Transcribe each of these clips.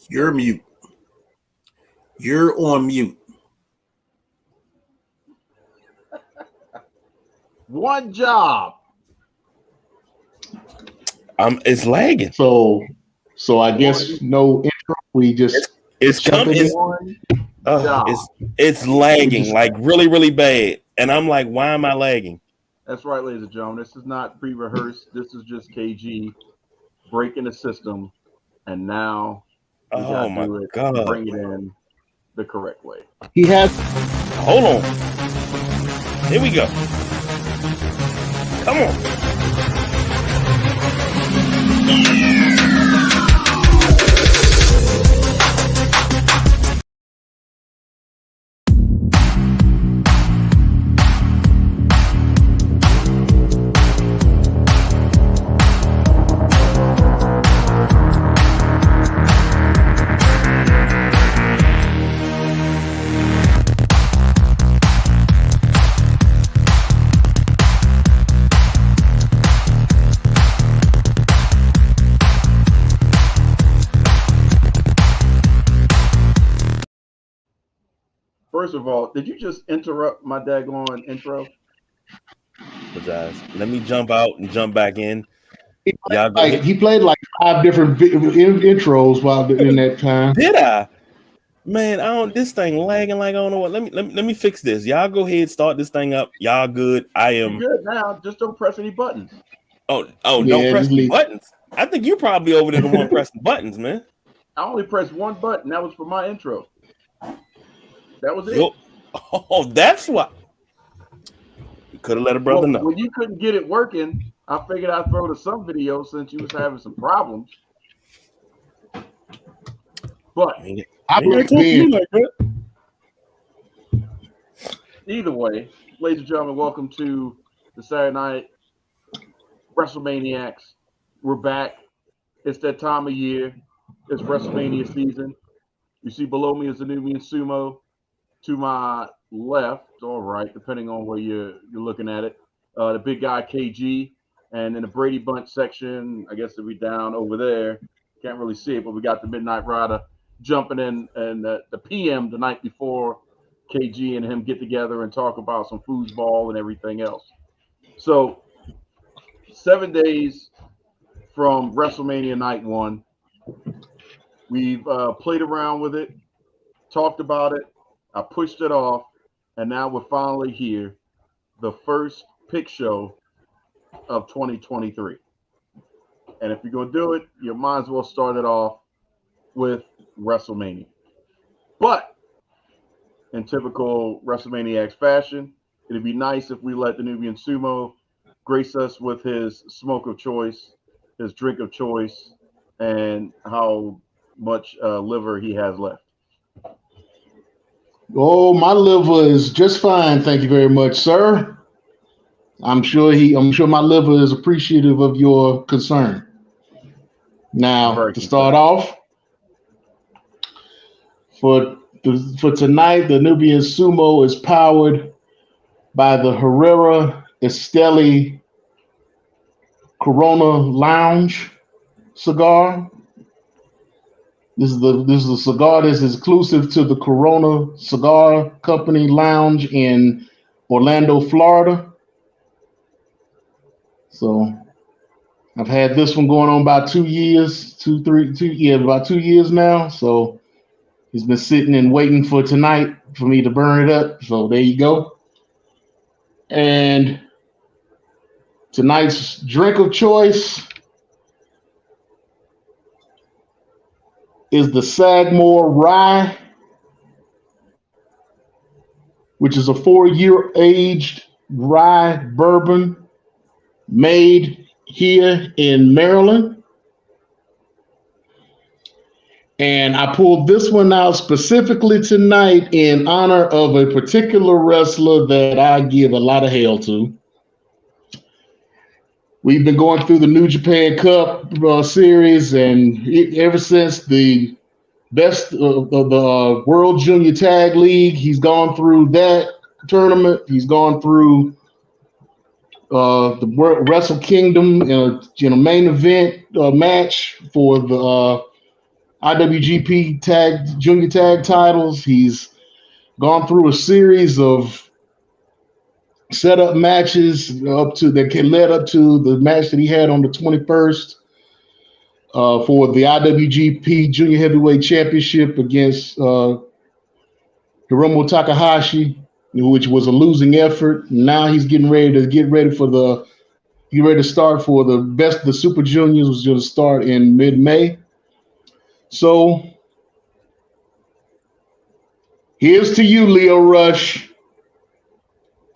You're mute. You're on mute. One job. It's lagging. So I guess no intro. We just It's coming. It's lagging like really, really bad. And I'm like, why am I lagging? That's right, ladies and gentlemen. This is not pre-rehearsed. This is just KG breaking the system, and now we Oh my God! Bring it in the correct way. He has. Hold on. Here we go. Come on. First of all, did you just interrupt my daggone intro? Let me jump out and jump back in. He played like 5 different intros while in that time. Did I? Man, this thing lagging like I don't know what. Let me fix this. Y'all go ahead, start this thing up. Y'all good. I am good now. Just don't press any buttons. Oh, don't press any buttons. I think you probably over there the one pressing buttons, man. I only pressed one button. That was for my intro. That was it. Oh, that's what. You could have let a brother know. When you couldn't get it working, I figured I'd throw to some video since you was having some problems. But either way, ladies and gentlemen, welcome to the Saturday Night Wrestlemaniacs. We're back. It's that time of year. It's WrestleMania season. You see below me is the Nubian Sumo. To my left or right, depending on where you're looking at it, the big guy KG, and in the Brady Bunch section, I guess it'll be down over there. Can't really see it, but we got the Midnight Rider jumping in, and the PM the night before KG and him get together and talk about some foosball and everything else. So 7 days from WrestleMania Night 1, we've played around with it, talked about it. I pushed it off, and now we're finally here, the first pick show of 2023. And if you're going to do it, you might as well start it off with WrestleMania. But in typical WrestleManiacs fashion, it'd be nice if we let the Nubian Sumo grace us with his smoke of choice, his drink of choice, and how much liver he has left. Oh, my liver is just fine. Thank you very much, sir. I'm sure my liver is appreciative of your concern. Now, to start off, for tonight, the Nubian Sumo is powered by the Herrera Esteli Corona Lounge cigar. This is a cigar that's exclusive to the Corona Cigar Company Lounge in Orlando, Florida. So I've had this one going on about 2 years, about 2 years now. So he's been sitting and waiting for tonight for me to burn it up. So there you go. And tonight's drink of choice is the Sagmore Rye, which is a 4-year aged rye bourbon made here in Maryland. And I pulled this one out specifically tonight in honor of a particular wrestler that I give a lot of hell to. We've been going through the New Japan Cup series, and ever since the best of the World Junior Tag League, he's gone through that tournament. He's gone through the Wrestle Kingdom in a main event match for the IWGP junior tag titles. He's gone through a series of setup matches that led up to the match that he had on the 21st for the IWGP Junior Heavyweight Championship against Hiromu Takahashi, which was a losing effort. Now he's getting ready to start for the best of the Super Juniors, was going to start in mid-May. So here's to you, Lio Rush.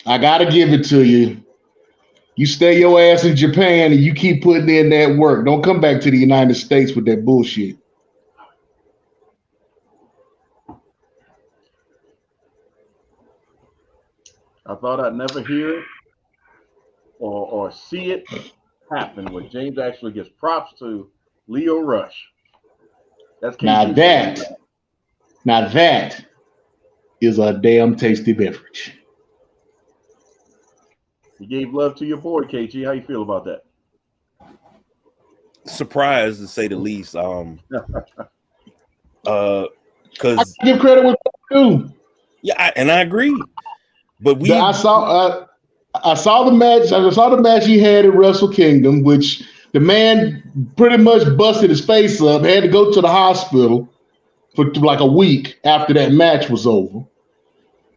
I got to give it to you. You stay your ass in Japan and you keep putting in that work. Don't come back to the United States with that bullshit. I thought I'd never hear it or see it happen where James actually gives props to Lio Rush. That's Now that is a damn tasty beverage. You gave love to your boy, KG. How you feel about that? Surprised to say the least. Because I give credit with too. Yeah, I agree. But I saw the match. I saw the match he had at Wrestle Kingdom, which the man pretty much busted his face up. Had to go to the hospital for like a week after that match was over.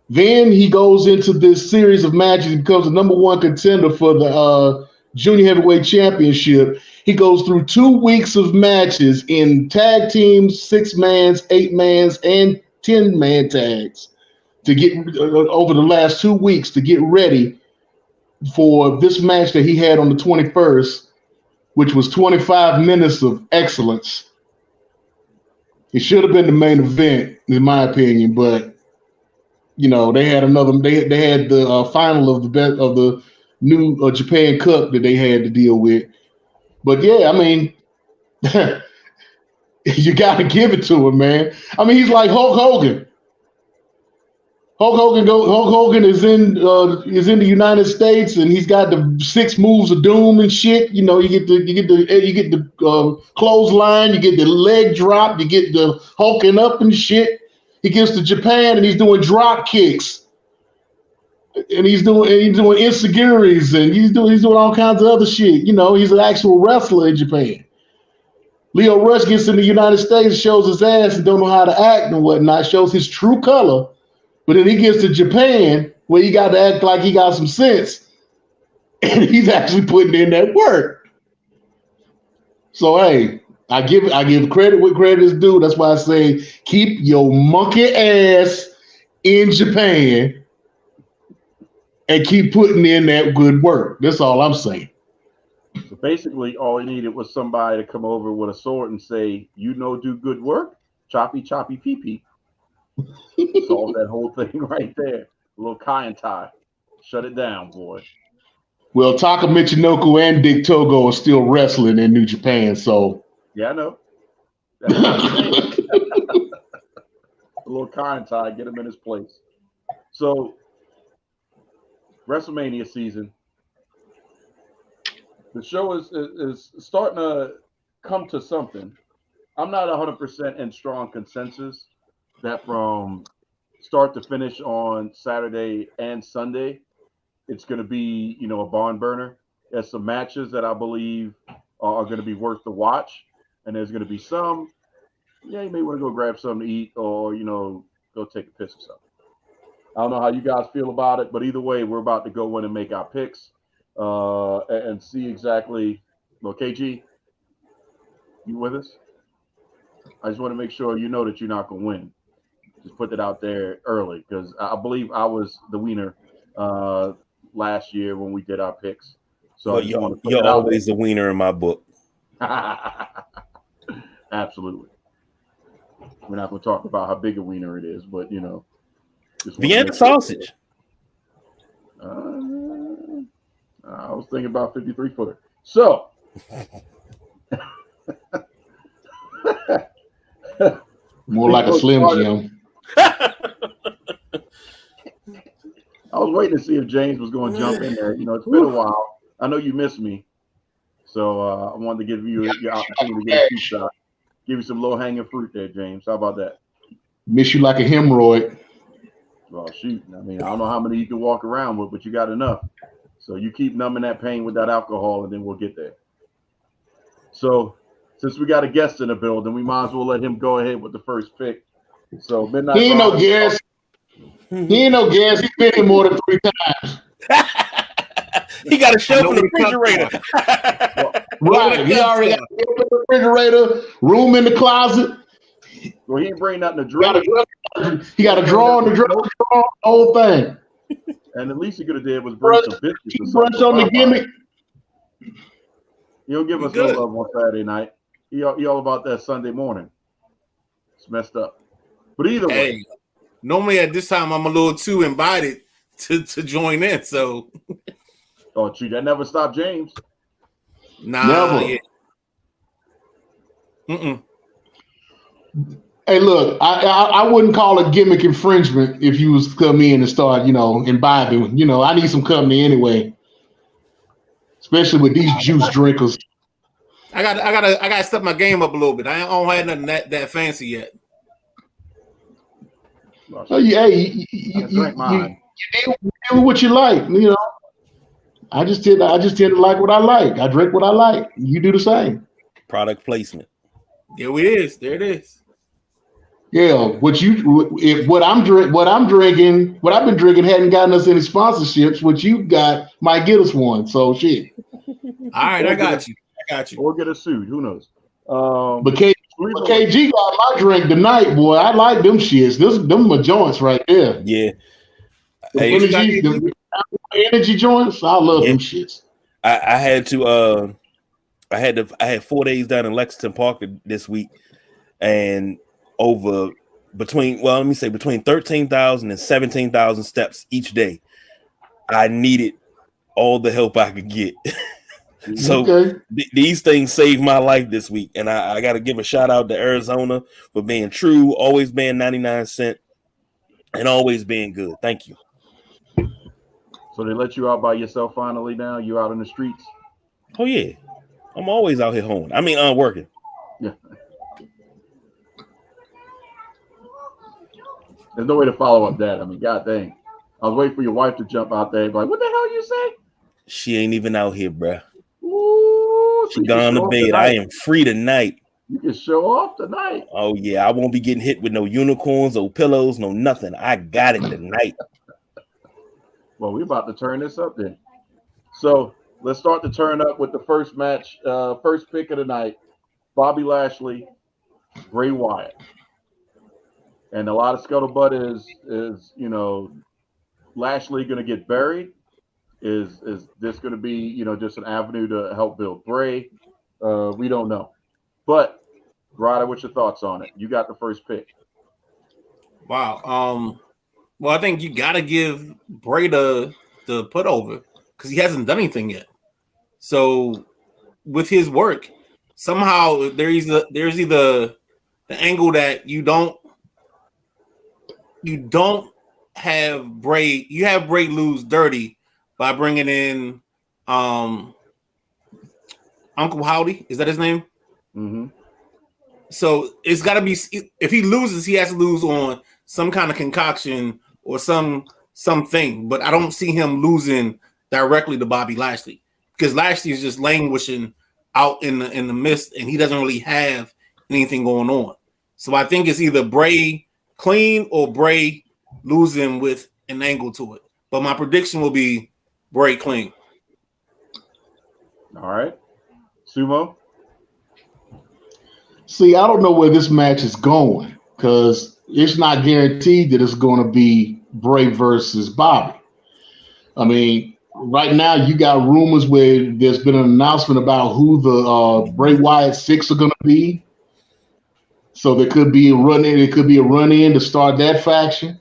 Then he goes into this series of matches and becomes the number one contender for the Junior Heavyweight Championship. He goes through 2 weeks of matches in tag teams, 6-mans, 8-mans, and 10-man tags to get over the last 2 weeks to get ready for this match that he had on the 21st, which was 25 minutes of excellence. It should have been the main event, in my opinion, but you know, they had they had the final of the new Japan Cup that they had to deal with. But yeah, I mean, you got to give it to him, man. I mean, he's like Hulk Hogan. Hulk Hogan is in the United States, and he's got the 6 moves of doom and shit. You know, you get the clothesline, you get the leg drop, you get the hulking up and shit. He gets to Japan and he's doing drop kicks, and he's doing insecurities, and he's doing all kinds of other shit. You know, he's an actual wrestler in Japan. Lio Rush gets in the United States, shows his ass and don't know how to act and whatnot, shows his true color. But then he gets to Japan where he got to act like he got some sense, and he's actually putting in that work. So hey, I give credit where credit is due. That's why I say keep your monkey ass in Japan and keep putting in that good work. That's all I'm saying. So basically, all he needed was somebody to come over with a sword and say, "You know, do good work, choppy pee pee." Solve that whole thing right there. A little Kai and tie. Shut it down, boy. Well, Taka Michinoku and Dick Togo are still wrestling in New Japan, so. Yeah, I know. A little Kai and tie, get him in his place. So, WrestleMania season. The show is starting to come to something. I'm not 100% in strong consensus that from start to finish on Saturday and Sunday, it's going to be, you know, a barn burner. There's some matches that I believe are going to be worth the watch. And there's going to be some, yeah, you may want to go grab something to eat or, you know, go take a piss or something. I don't know how you guys feel about it, but either way, we're about to go in and make our picks and see exactly. Well, KG, you with us? I just want to make sure you know that you're not going to win. Just put that out there early because I believe I was the wiener last year when we did our picks. So you're always the wiener in my book. Absolutely. We're not going to talk about how big a wiener it is, but you know, Vienna sausage. I was thinking about 53-footer. So. More like a Slim Jim. I was waiting to see if James was going to jump in there. You know, it's been a while. I know you missed me, so I wanted to give you your opportunity to get a few shots. Give you some low hanging fruit there, James. How about that? Miss you like a hemorrhoid. Well, shoot. I mean, I don't know how many you can walk around with, but you got enough. So you keep numbing that pain with that alcohol, and then we'll get there. So since we got a guest in the building, we might as well let him go ahead with the first pick. So Midnight. He ain't no guest. He ain't no guest. He's been here more than 3 times. He got a shelf in the refrigerator. Right. He already got a shelf in the refrigerator, room in the closet. Well, he ain't bring nothing to drink. He got a drawer in the drawer, the whole thing. And the least he could have did was bring some biscuits. Brunch on the gimmick. He'll give us no love on Saturday night. He all about that Sunday morning. It's messed up. But either way. Normally at this time I'm a little too invited to join in. So shoot, that never stopped James. Nah. Never. Yeah. Hey, look, I wouldn't call it gimmick infringement if you was to come in and start, imbibing. I need some company anyway, especially with these juice drinkers. I gotta step my game up a little bit. I don't have nothing that fancy yet. Oh, yeah, you deal with what you like. I just tend to like what I like. I drink what I like. You do the same. Product placement. There it is. There it is. Yeah, what I'm drinking, what I've been drinking hadn't gotten us any sponsorships. What you got might get us one. So shit. All right, I got you. Or get us sued. Who knows? But KG got my drink tonight, boy. I like them shits. Them my joints right there. Yeah. The energy joints. I love them shits. I had 4 days down in Lexington Park this week, and between 13,000 and 17,000 steps each day. I needed all the help I could get. So these things saved my life this week, and I got to give a shout out to Arizona for being true, always being 99 cent, and always being good. Thank you. So they let you out by yourself finally now? You out in the streets? Oh, yeah. I'm always out here home. Working. Yeah. There's no way to follow up that. God dang. I was waiting for your wife to jump out there and be like, what the hell you say? She ain't even out here, bruh. Ooh, she gone to bed. Tonight. I am free tonight. You can show off tonight. Oh, yeah. I won't be getting hit with no unicorns, no pillows, no nothing. I got it tonight. Well, we're about to turn this up then. So let's start to turn up with the first match, first pick of the night. Bobby Lashley, Bray Wyatt. And a lot of scuttlebutt is Lashley going to get buried? Is this going to be, just an avenue to help build Bray? We don't know. But, Ryder, what's your thoughts on it? You got the first pick. Wow. Well, I think you got to give Bray the put over because he hasn't done anything yet. So, with his work, somehow there's either the angle that you don't have Bray. You have Bray lose dirty by bringing in Uncle Howdy. Is that his name? Mm-hmm. So it's got to be, if he loses, he has to lose on some kind of concoction or something. But I don't see him losing directly to Bobby Lashley because Lashley is just languishing out in the mist, and he doesn't really have anything going on. So I think it's either Bray clean or Bray losing with an angle to it. But my prediction will be Bray clean. All right. Sumo? See, I don't know where this match is going because it's not guaranteed that it's going to be Bray versus Bobby. Right now you got rumors where there's been an announcement about who the Bray Wyatt 6 are going to be. So there could be a run-in. It could be a run-in to start that faction.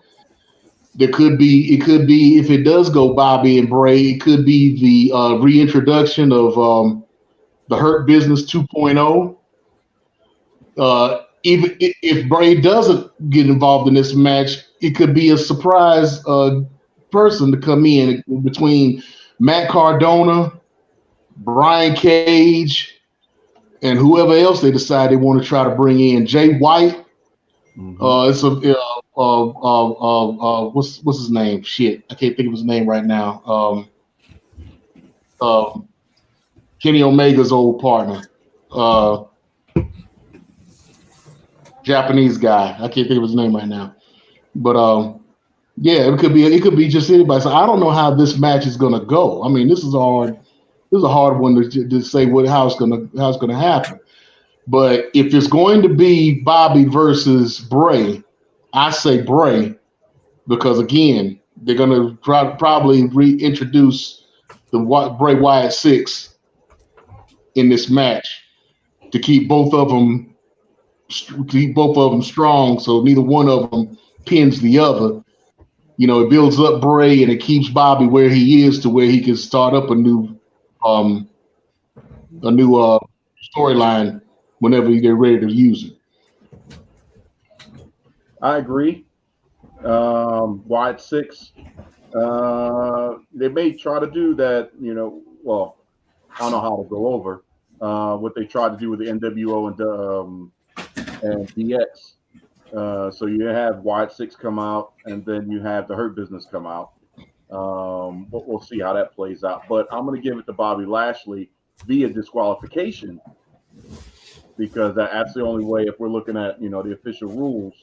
It could be if it does go Bobby and Bray, it could be the reintroduction of the Hurt Business 2.0. Even if Bray doesn't get involved in this match, it could be a surprise person to come in between Matt Cardona, Brian Cage, and whoever else they decide they want to try to bring in. Jay White. It's what's his name? Shit, I can't think of his name right now. Kenny Omega's old partner, Japanese guy. I can't think of his name right now, but yeah, it could be just anybody. So I don't know how this match is gonna go. I mean, this is a hard one to say how it's gonna happen. But if it's going to be Bobby versus Bray, I say Bray, because again, they're gonna probably reintroduce the Bray Wyatt 6 in this match to keep both of them strong, so neither one of them pins the other. You know, it builds up Bray and it keeps Bobby where he is to where he can start up a new storyline whenever they're ready to use it. I agree. Wyatt 6. They may try to do that, well, I don't know how to go over what they tried to do with the NWO and DX. So you have Wyatt 6 come out, and then you have the Hurt Business come out. But we'll see how that plays out. But I'm going to give it to Bobby Lashley via disqualification, because that's the only way. If we're looking at the official rules,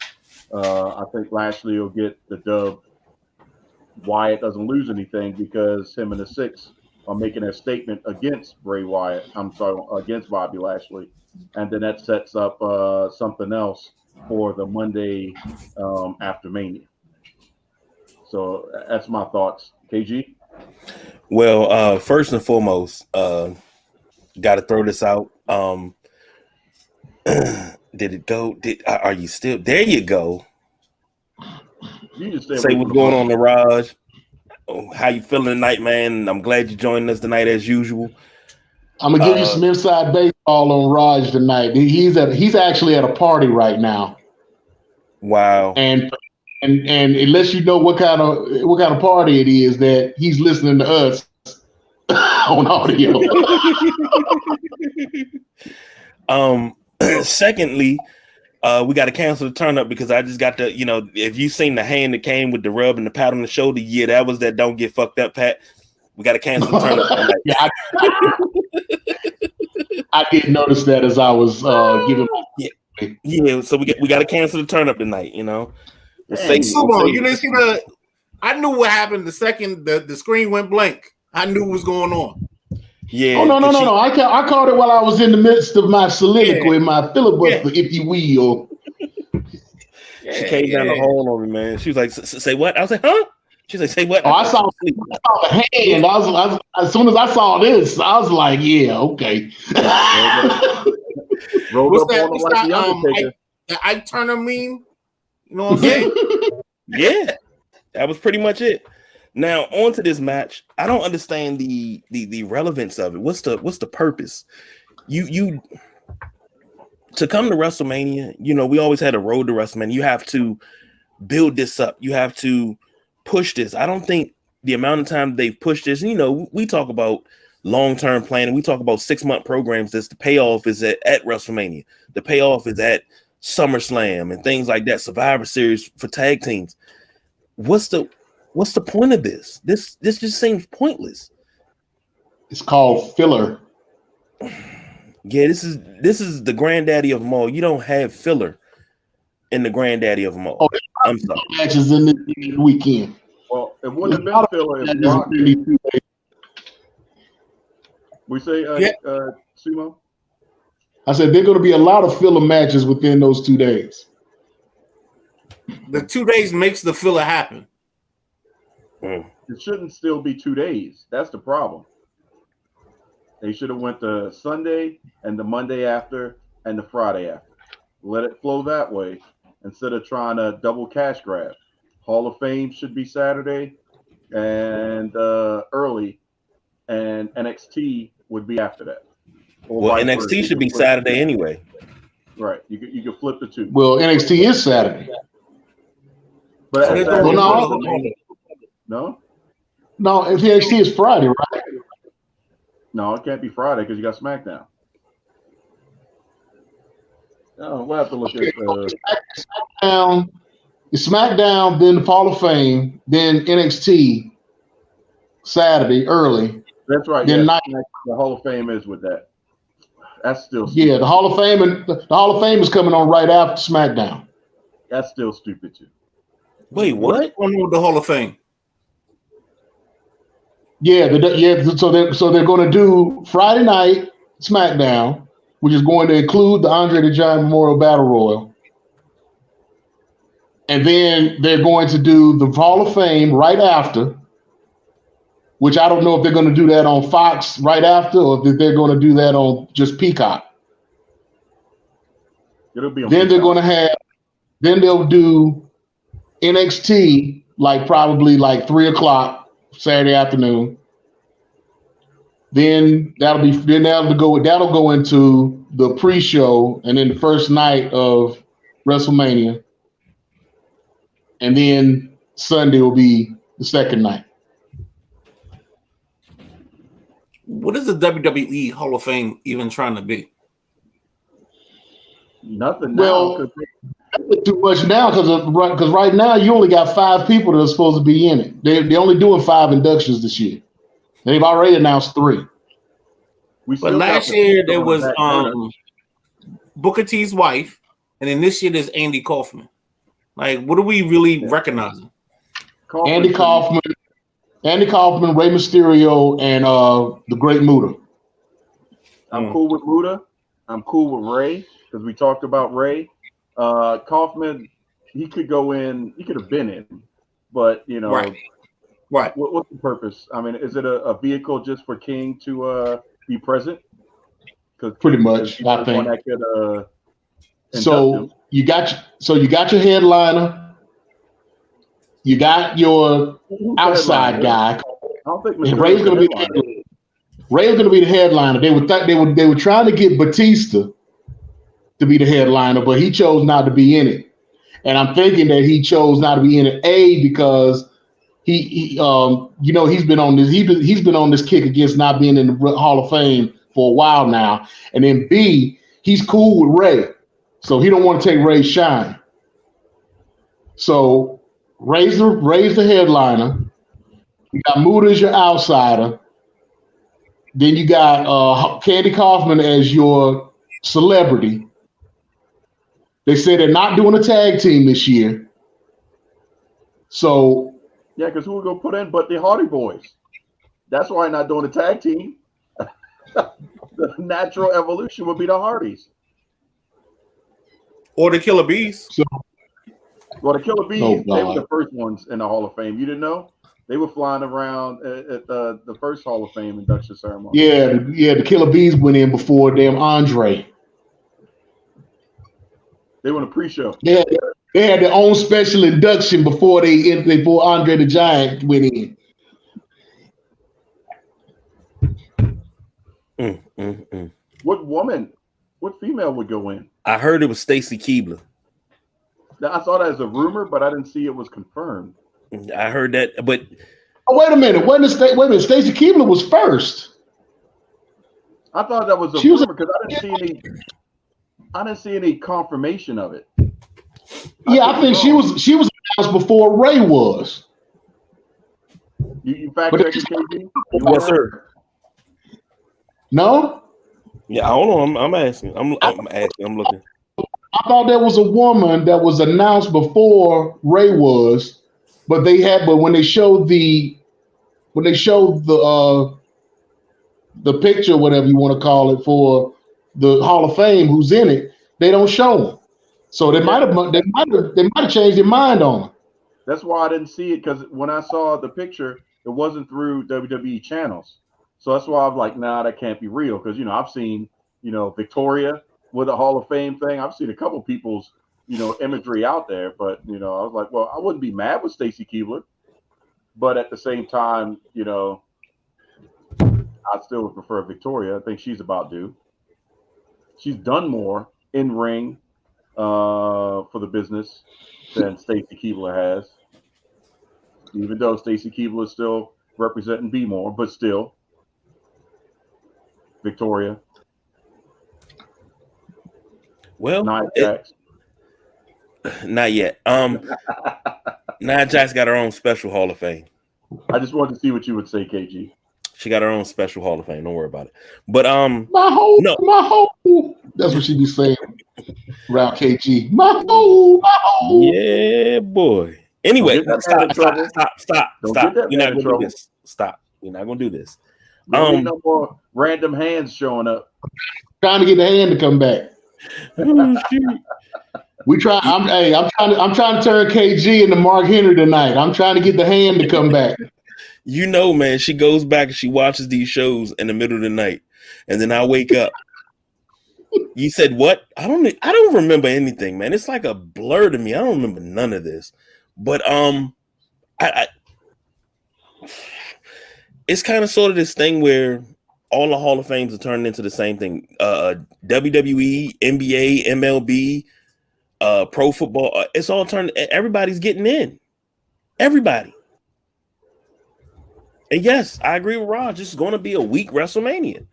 I think Lashley will get the dub. Wyatt doesn't lose anything because him and the 6 are making a statement against against Bobby Lashley, and then that sets up something else for the Monday after Mania. So that's my thoughts. KG? Well, first and foremost, got to throw this out. Did it go? Are you still there? You go. You just say what's going on, Raj. How you feeling tonight, man? I'm glad you joined us tonight as usual. I'm gonna give you some inside baseball on Raj tonight. He's actually at a party right now. Wow. And it lets you know what kind of party it is that he's listening to us on audio. Secondly, we got to cancel the turn up because I just got to, if you seen the hand that came with the rub and the pat on the shoulder, yeah, that was that don't get fucked up pat. We got to cancel the turn up. Yeah, I did notice that as I was giving. Yeah, so we got to cancel the turn up tonight. Sumo, you didn't see I knew what happened the second the screen went blank. I knew what was going on. Yeah. Oh no! I caught it while I was in the midst of my soliloquy, my filibuster, if you will. She came down the hall on me, man. She was like, "Say what?" I was like, "Huh?" She's like, "Say what?" Oh, I saw the hand. I was as soon as I saw this, I was like, "Yeah, okay." What's that? The Ike Turner meme. You know what I'm saying? Yeah, that was pretty much it. Now on to this match. I don't understand the relevance of it. What's the purpose? You to come to WrestleMania, we always had a road to WrestleMania. You have to build this up. You have to push this. I don't think the amount of time they've pushed this, we talk about long-term planning. We talk about 6-month programs. The payoff is at WrestleMania. The payoff is at SummerSlam and things like that. Survivor Series for tag teams. What's the point of this? This just seems pointless. It's called filler. Yeah, this is the granddaddy of them all. You don't have filler in the granddaddy of them all. Oh, I'm sorry. Matches in the weekend. Well, it wouldn't have been filler if Rock. We say, Sumo? I said there are going to be a lot of filler matches within those 2 days. The 2 days makes the filler happen. It shouldn't still be 2 days. That's the problem. They should have went the Sunday and the Monday after and the Friday after. Let it flow that way instead of trying to double cash grab. Hall of Fame should be Saturday and early, and NXT would be after that. Well, NXT should be Saturday anyway. Right. You could flip the two. Well, NXT is Saturday. But no, if NXT is Friday, right? No, it can't be Friday because you got SmackDown. Oh, we'll have to look at. SmackDown, SmackDown, then the Hall of Fame, then NXT Saturday early. That's right. Then Yeah, night. the Hall of Fame is with that. That's still stupid. Yeah, the Hall of Fame and the Hall of Fame is coming on right after SmackDown. That's still stupid too. Wait, what? What's going on with the Hall of Fame? Yeah, so they're going to do Friday night SmackDown, which is going to include the Andre the Giant Memorial Battle Royal, and then they're going to do the Hall of Fame right after. Which I don't know if they're going to do that on Fox right after, or if they're going to do that on just Peacock. It'll be on Then they're Peacock. going to have. Then they'll do NXT probably 3:00 Saturday afternoon. Then that'll go into the pre-show, and then the first night of WrestleMania, and then Sunday will be the second night. What is the WWE Hall of Fame even trying to be? Nothing Well, now. Not too much now because right now you only got 5 people that are supposed to be in it. They're only doing 5 inductions this year. They've already announced 3. But last year there was Booker T's wife, and then this year there's Andy Kaufman. Like, what are we really recognizing? Andy Kaufman, Rey Mysterio, and the Great Muta. I'm cool with Muta. I'm cool with Ray because we talked about Ray. Kaufman, he could go in. He could have been in, but right. What's the purpose? I mean, is it a vehicle just for King to be present? Pretty much, I think. That could, so you got your headliner. You got your outside guy. I don't think Ray's going to be the headliner. They were trying to get Batista to be the headliner, but he chose not to be in it. And I'm thinking that he chose not to be in it because he's been on this kick against not being in the Hall of Fame for a while now. And then B, he's cool with Ray, so he don't want to take Ray's shine. So Ray's the headliner. You got Muta as your outsider. Then you got Candy Kaufman as your celebrity. They said they're not doing a tag team this year. So yeah, because who are going to put in but the Hardy Boys? That's why not doing a tag team. The natural evolution would be the Hardys. Or the Killer Bees. Well, the Killer Bees, they were the first ones in the Hall of Fame. You didn't know? They were flying around at the first Hall of Fame induction ceremony. Yeah, the Killer Bees went in before damn Andre. They were in a pre-show. Yeah, they had their own special induction before Andre the Giant went in. What female would go in? I heard it was Stacy Keibler. Now, I saw that as a rumor, but I didn't see it was confirmed. I heard that, but wait a minute. Stacy Keibler was first. I thought that was a rumor because I didn't see any confirmation of it. I think she was announced before Ray was. You fact checking, KG? Yes, sir. No? Yeah, hold on. I'm asking. I'm asking. I'm looking. I thought there was a woman that was announced before Ray was, but when they showed the picture, whatever you want to call it, for the Hall of Fame, who's in it, they don't show them. So they might have changed their mind on them. That's why I didn't see it, because when I saw the picture, it wasn't through WWE channels. So that's why I'm like, nah, that can't be real. Because I've seen Victoria with a Hall of Fame thing. I've seen a couple people's imagery out there, but I was like, well, I wouldn't be mad with Stacy Keibler, but at the same time, I still would prefer Victoria. I think she's about due. She's done more in ring for the business than Stacy Keibler has. Even though Stacy Keibler is still representing B more, but still, Victoria. Well, Nia Jax. Not yet. Nia Jax got her own special Hall of Fame. I just wanted to see what you would say, KG. She got her own special Hall of Fame. Don't worry about it. But my hole. That's what she be saying around KG. My hole. Yeah, boy. Anyway, stop. Don't get that We're not man in gonna trouble. do this. Stop. We're not gonna do this. We don't need no more random hands showing up. Trying to get the hand to come back. Oh, shoot. I'm trying to turn KG into Mark Henry tonight. I'm trying to get the hand to come back. You know, man, she goes back and she watches these shows in the middle of the night, and then I wake up. You said what? I don't remember anything, man. It's like a blur to me. I don't remember none of this. But it's kind of sort of this thing where all the Hall of Fames are turning into the same thing. WWE, NBA, MLB, pro football. It's all turning. Everybody's getting in. Everybody. And yes, I agree with Raj. This is going to be a weak WrestleMania.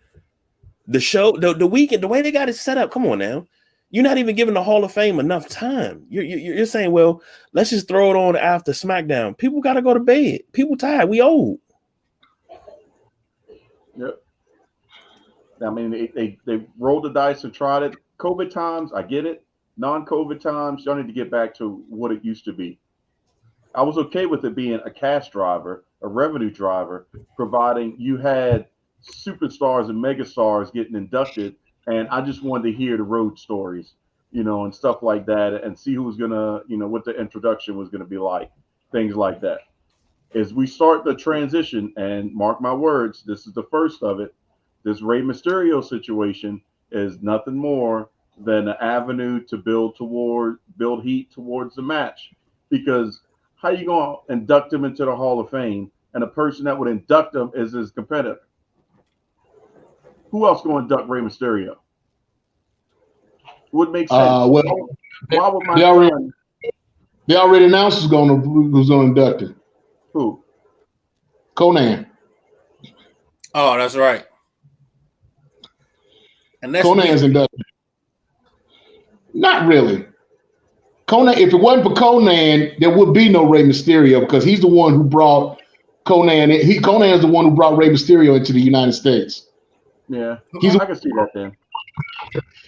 The show, the weekend, the way they got it set up. Come on now. You're not even giving the Hall of Fame enough time. You're saying, well, let's just throw it on after SmackDown. People got to go to bed. People tired. We old. Yep. I mean, they rolled the dice and tried it. COVID times, I get it. Non-COVID times, y'all need to get back to what it used to be. I was okay with it being a cash driver, a revenue driver, providing you had superstars and megastars getting inducted. And I just wanted to hear the road stories, and stuff like that, and see who was going to, what the introduction was going to be like, things like that. As we start the transition, and mark my words, this is the first of it, this Rey Mysterio situation is nothing more than an avenue to build heat towards the match. Because how you going to induct him into the Hall of Fame, and the person that would induct him is his competitor? Who else going to induct Rey Mysterio? Would make sense. Why would my son? They already announced who's going to induct him. Who? Conan. Oh, that's right. And that's Conan's inducted. Not really. Conan. If it wasn't for Conan, there would be no Rey Mysterio, because he's the one who brought Conan. Conan is the one who brought Rey Mysterio into the United States. Yeah, I can see that then.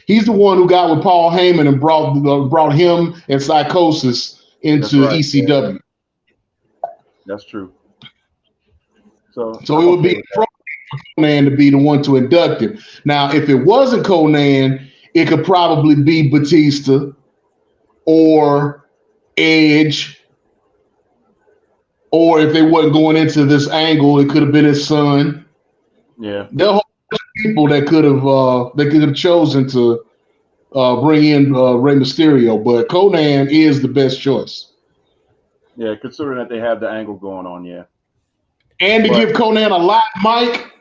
He's the one who got with Paul Heyman and brought him and Psychosis into ECW. Yeah. That's true. So it would be for Conan to be the one to induct him. Now, if it wasn't Conan, it could probably be Batista or Edge, or if they wasn't going into this angle, it could have been his son. Yeah, there are a whole bunch of people that could have chosen to bring in Rey Mysterio, but Conan is the best choice. Yeah, considering that they have the angle going on, yeah. And to give Conan a live mic.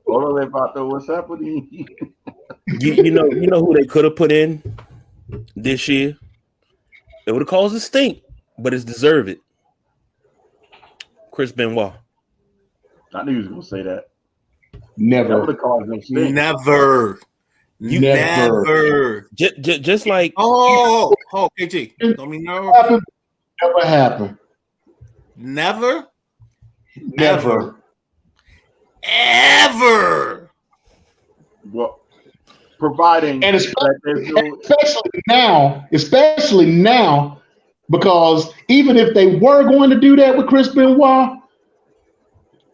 Hold on, Vato, what's happening? you know who they could have put in this year? It would have caused a stink, but it's deserved it. Chris Benoit. I knew he was going to say that. Never. That would have caused no stink. Never. Never. Just like KG. Don't mean no. Never happened. Never. Ever. Well, providing, and especially now, because even if they were going to do that with Chris Benoit,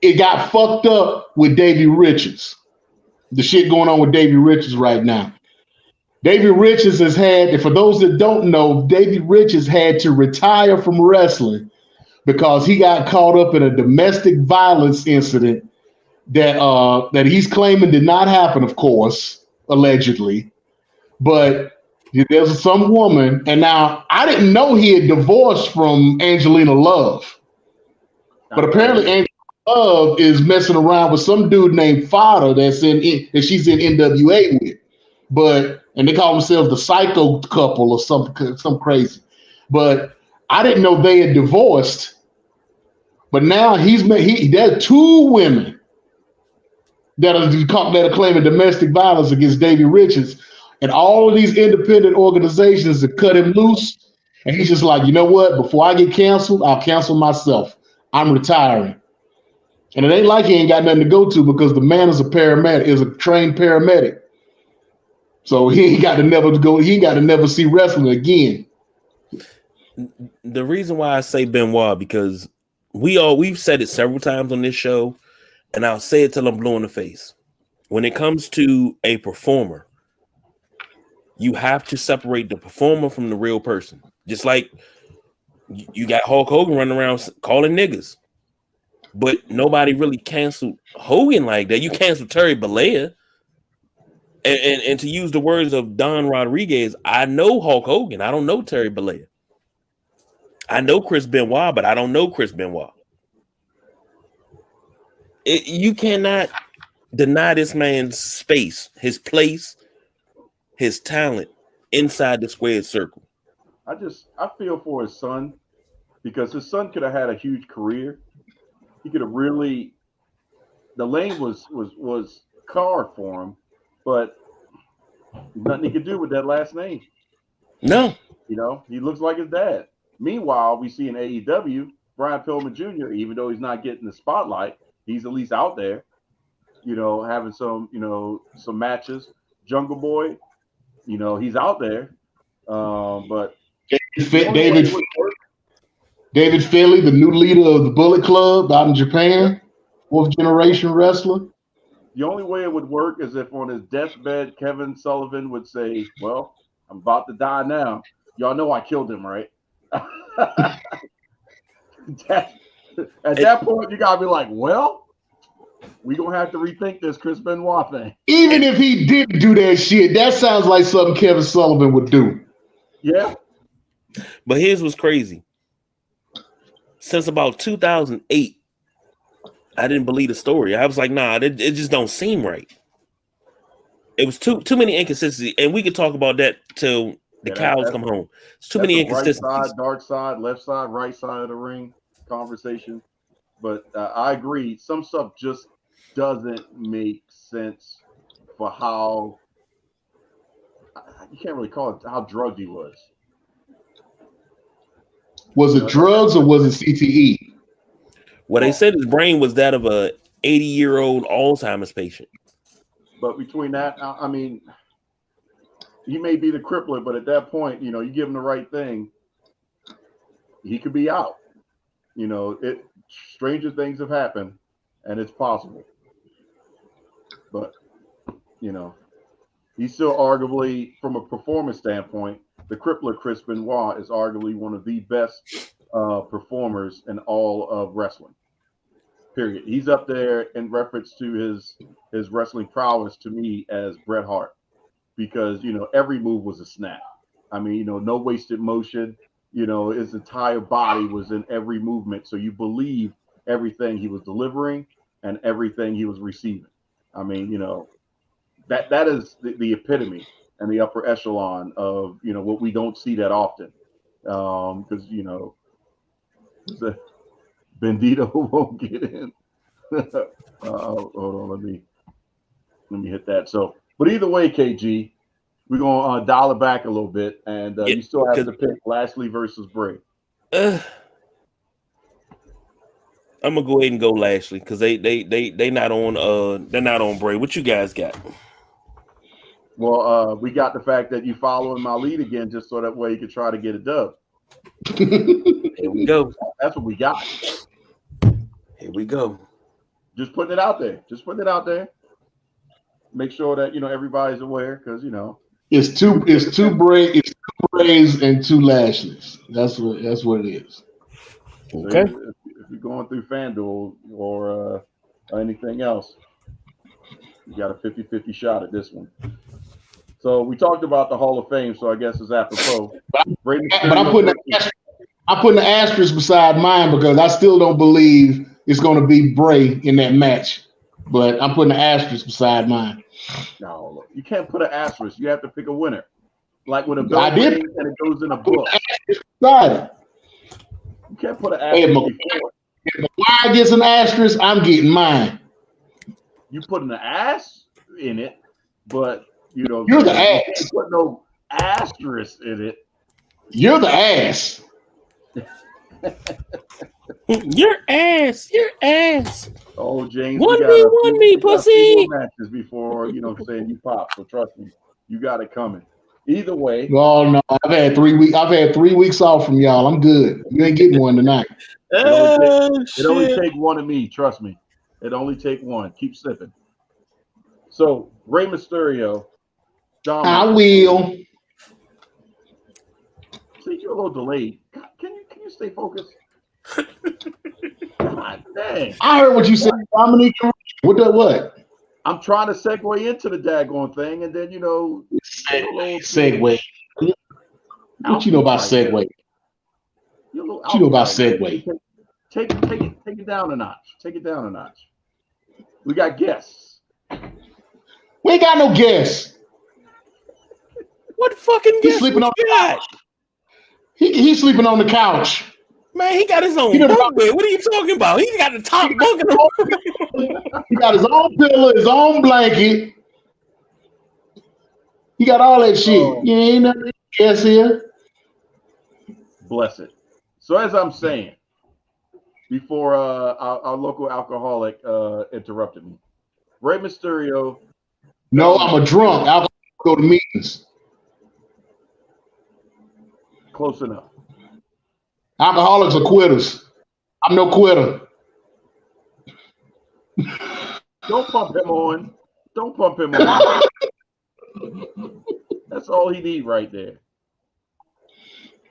it got fucked up with Davey Richards. The shit going on with Davey Richards right now. Davey Richards has had, for those that don't know, Davey Richards had to retire from wrestling because he got caught up in a domestic violence incident that he's claiming did not happen, of course, allegedly. But there's some woman, and now I didn't know he had divorced from Angelina Love. But apparently Angelina Love is messing around with some dude named Fodder that she's in NWA with. And they call themselves the Psycho Couple or some crazy. But I didn't know they had divorced. But now there are two women that are claiming domestic violence against Davey Richards, and all of these independent organizations have cut him loose. And he's just like, you know what? Before I get canceled, I'll cancel myself. I'm retiring. And it ain't like he ain't got nothing to go to because the man is a paramedic, is a trained paramedic. So he ain't got to never see wrestling again. The reason why I say Benoit, because we've said it several times on this show, and I'll say it till I'm blue in the face. When it comes to a performer, you have to separate the performer from the real person. Just like you got Hulk Hogan running around calling niggas, but nobody really canceled Hogan like that. You canceled Terry Bollea. And to use the words of Don Rodriguez, I know Hulk Hogan. I don't know Terry Bollea. I know Chris Benoit, but I don't know Chris Benoit. You cannot deny this man's space, his place, his talent inside the squared circle. I feel for his son because his son could have had a huge career. He could have really, the lane was carved for him, but nothing he could do with that last name. No. You know, he looks like his dad. Meanwhile, we see in AEW, Brian Pillman Jr., even though he's not getting the spotlight, he's at least out there, you know, having some matches. Jungle Boy, you know, he's out there. But David Finlay, the new leader of the Bullet Club out in Japan, fourth generation wrestler. The only way it would work is if on his deathbed, Kevin Sullivan would say, well, I'm about to die now. Y'all know I killed him, right? At that point, you got to be like, well, we're going to have to rethink this Chris Benoit thing. Even if he didn't do that shit, that sounds like something Kevin Sullivan would do. Yeah. But here's what's crazy. Since about 2008, I didn't believe the story. I was like, nah, it just don't seem right. It was too many inconsistencies, and we could talk about that till the cows come home. It's too many inconsistencies. Right side, dark side, left side, right side of the ring conversation. But I agree. Some stuff just doesn't make sense for how you can't really call it how drugged he was. Was it drugs or was it CTE? Well, they said his brain was that of a 80-year-old Alzheimer's patient. But between that, I mean, he may be the crippler, but at that point, you know, you give him the right thing, he could be out. You know, stranger things have happened, and it's possible. But, you know, he's still arguably, from a performance standpoint, the crippler Chris Benoit is arguably one of the best performers in all of wrestling. Period. He's up there in reference to his wrestling prowess to me as Bret Hart, because, you know, every move was a snap. I mean, you know, no wasted motion. You know, his entire body was in every movement, so you believe everything he was delivering and everything he was receiving. I mean, you know, that is the epitome and the upper echelon of, you know, what we don't see that often, because, you know, the Bendito won't get in. Hold on, let me hit that. So, but either way, KG, we're gonna dial it back a little bit, and you still have to pick Lashley versus Bray. I'm gonna go ahead and go Lashley because they not on they're not on Bray. What you guys got? Well, we got the fact that you following my lead again, just so that way you can try to get a dub. Here we go. That's what we got. Here we go. Just putting it out there. Just putting it out there. Make sure that, you know, everybody's aware, because, you know, it's two Brays and two Lashleys. That's what it is. Okay. So if you're going through FanDuel or anything else, you got a 50-50 shot at this one. So we talked about the Hall of Fame, so I guess it's apropos. But I'm putting the asterisk beside mine because I still don't believe it's going to be Bray in that match. But I'm putting an asterisk beside mine. No, look, you can't put an asterisk. You have to pick a winner. Like when a belt rings and it goes in a book. You can't put an asterisk before. If McGuire gets an asterisk, I'm getting mine. you putting the ass in it, but you know, You're the you ass. can't put no asterisk in it. You're the ass. Your ass. Oh, James, One we me, got a few pussy. more matches before saying you pop. So trust me, you got it coming. Either way, Oh no, I've had 3 weeks. I've had 3 weeks off from y'all. I'm good. You ain't getting one tonight. it only take one of me. Trust me, it only take one. Keep sipping. So Rey Mysterio, Dominic. I will. See, you're a little delayed. God, can you stay focused? God dang. I heard what you said, Dominic. What? I'm trying to segue into the daggone thing, and then Segue. What you know about segue? What you know about segue? Take it down a notch. Take it down a notch. We got guests. We ain't got no guests. What fucking He's guess sleeping on you the got? couch. He's sleeping on the couch. Man, he got his own He done bunk bed. What are you talking about? He got the top bunk in the He got his own pillow, his own blanket. He got all that shit. You ain't nothing to guess here. Bless it. So as I'm saying, before our local alcoholic interrupted me, Rey Mysterio. No, I'm a drunk. I'll go to meetings. Close enough. Alcoholics are quitters. I'm no quitter. Don't pump him on. Don't pump him on. That's all he need right there.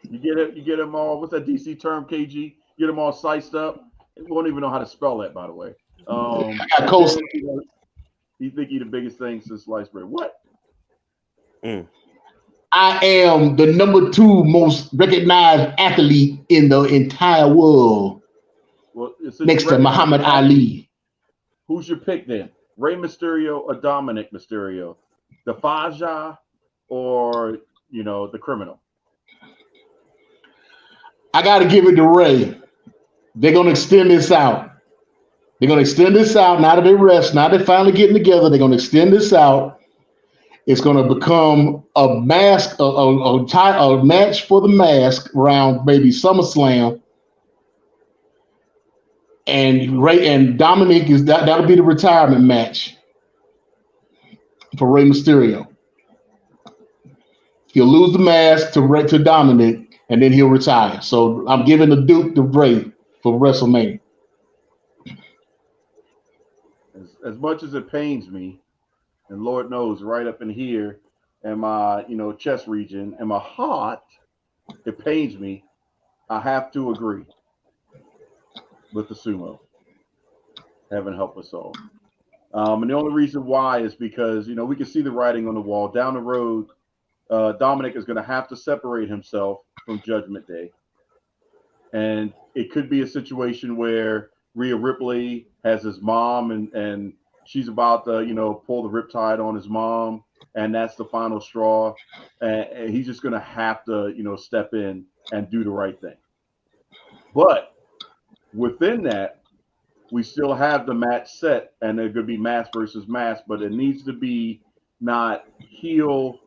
You get him all. What's that DC term, KG? Get him all sized up. He won't even know how to spell that, by the way. I got coast. He think he the biggest thing since sliced bread. What? I am the number 2 most recognized athlete in the entire world. Well, next to Muhammad Ali. Who's your pick then? Rey Mysterio or Dominic Mysterio? The Faja or the criminal? I got to give it to Rey. They're going to extend this out. They're going to extend this out. Now that they rest, now they're finally getting together, they're going to extend this out. It's going to become a mask, a match for the mask around maybe SummerSlam. And Rey and Dominic that'll be the retirement match for Rey Mysterio. He'll lose the mask to Dominic, and then he'll retire. So I'm giving the Duke to Rey for WrestleMania. As much as it pains me, and Lord knows, right up in here, and my chest region, and my heart, it pains me. I have to agree with the sumo. Heaven help us all. And the only reason why is because we can see the writing on the wall. Down the road, Dominic is going to have to separate himself from Judgment Day, and it could be a situation where Rhea Ripley has his mom, and she's about to pull the riptide on his mom, and that's the final straw, and he's just going to have to step in and do the right thing. But within that, we still have the match set, and there could be mask versus mask, but it needs to be not heel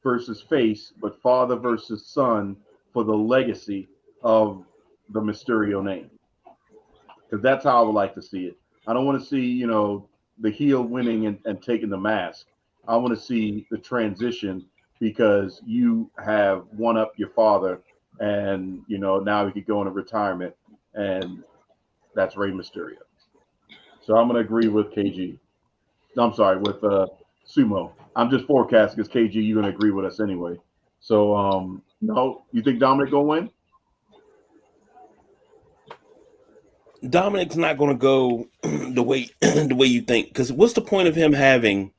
versus face, but father versus son for the legacy of the Mysterio name. Because that's how I would like to see it. I don't want to see, the heel winning and taking the mask. I want to see the transition because you have won up your father, and now he could go into retirement, and that's Rey Mysterio. So I'm going to agree with KG. I'm sorry, with Sumo. I'm just forecasting because KG, you're going to agree with us anyway. So, no, you think Dominic going to win? Dominic's not going to go the way you think. Because what's the point of him having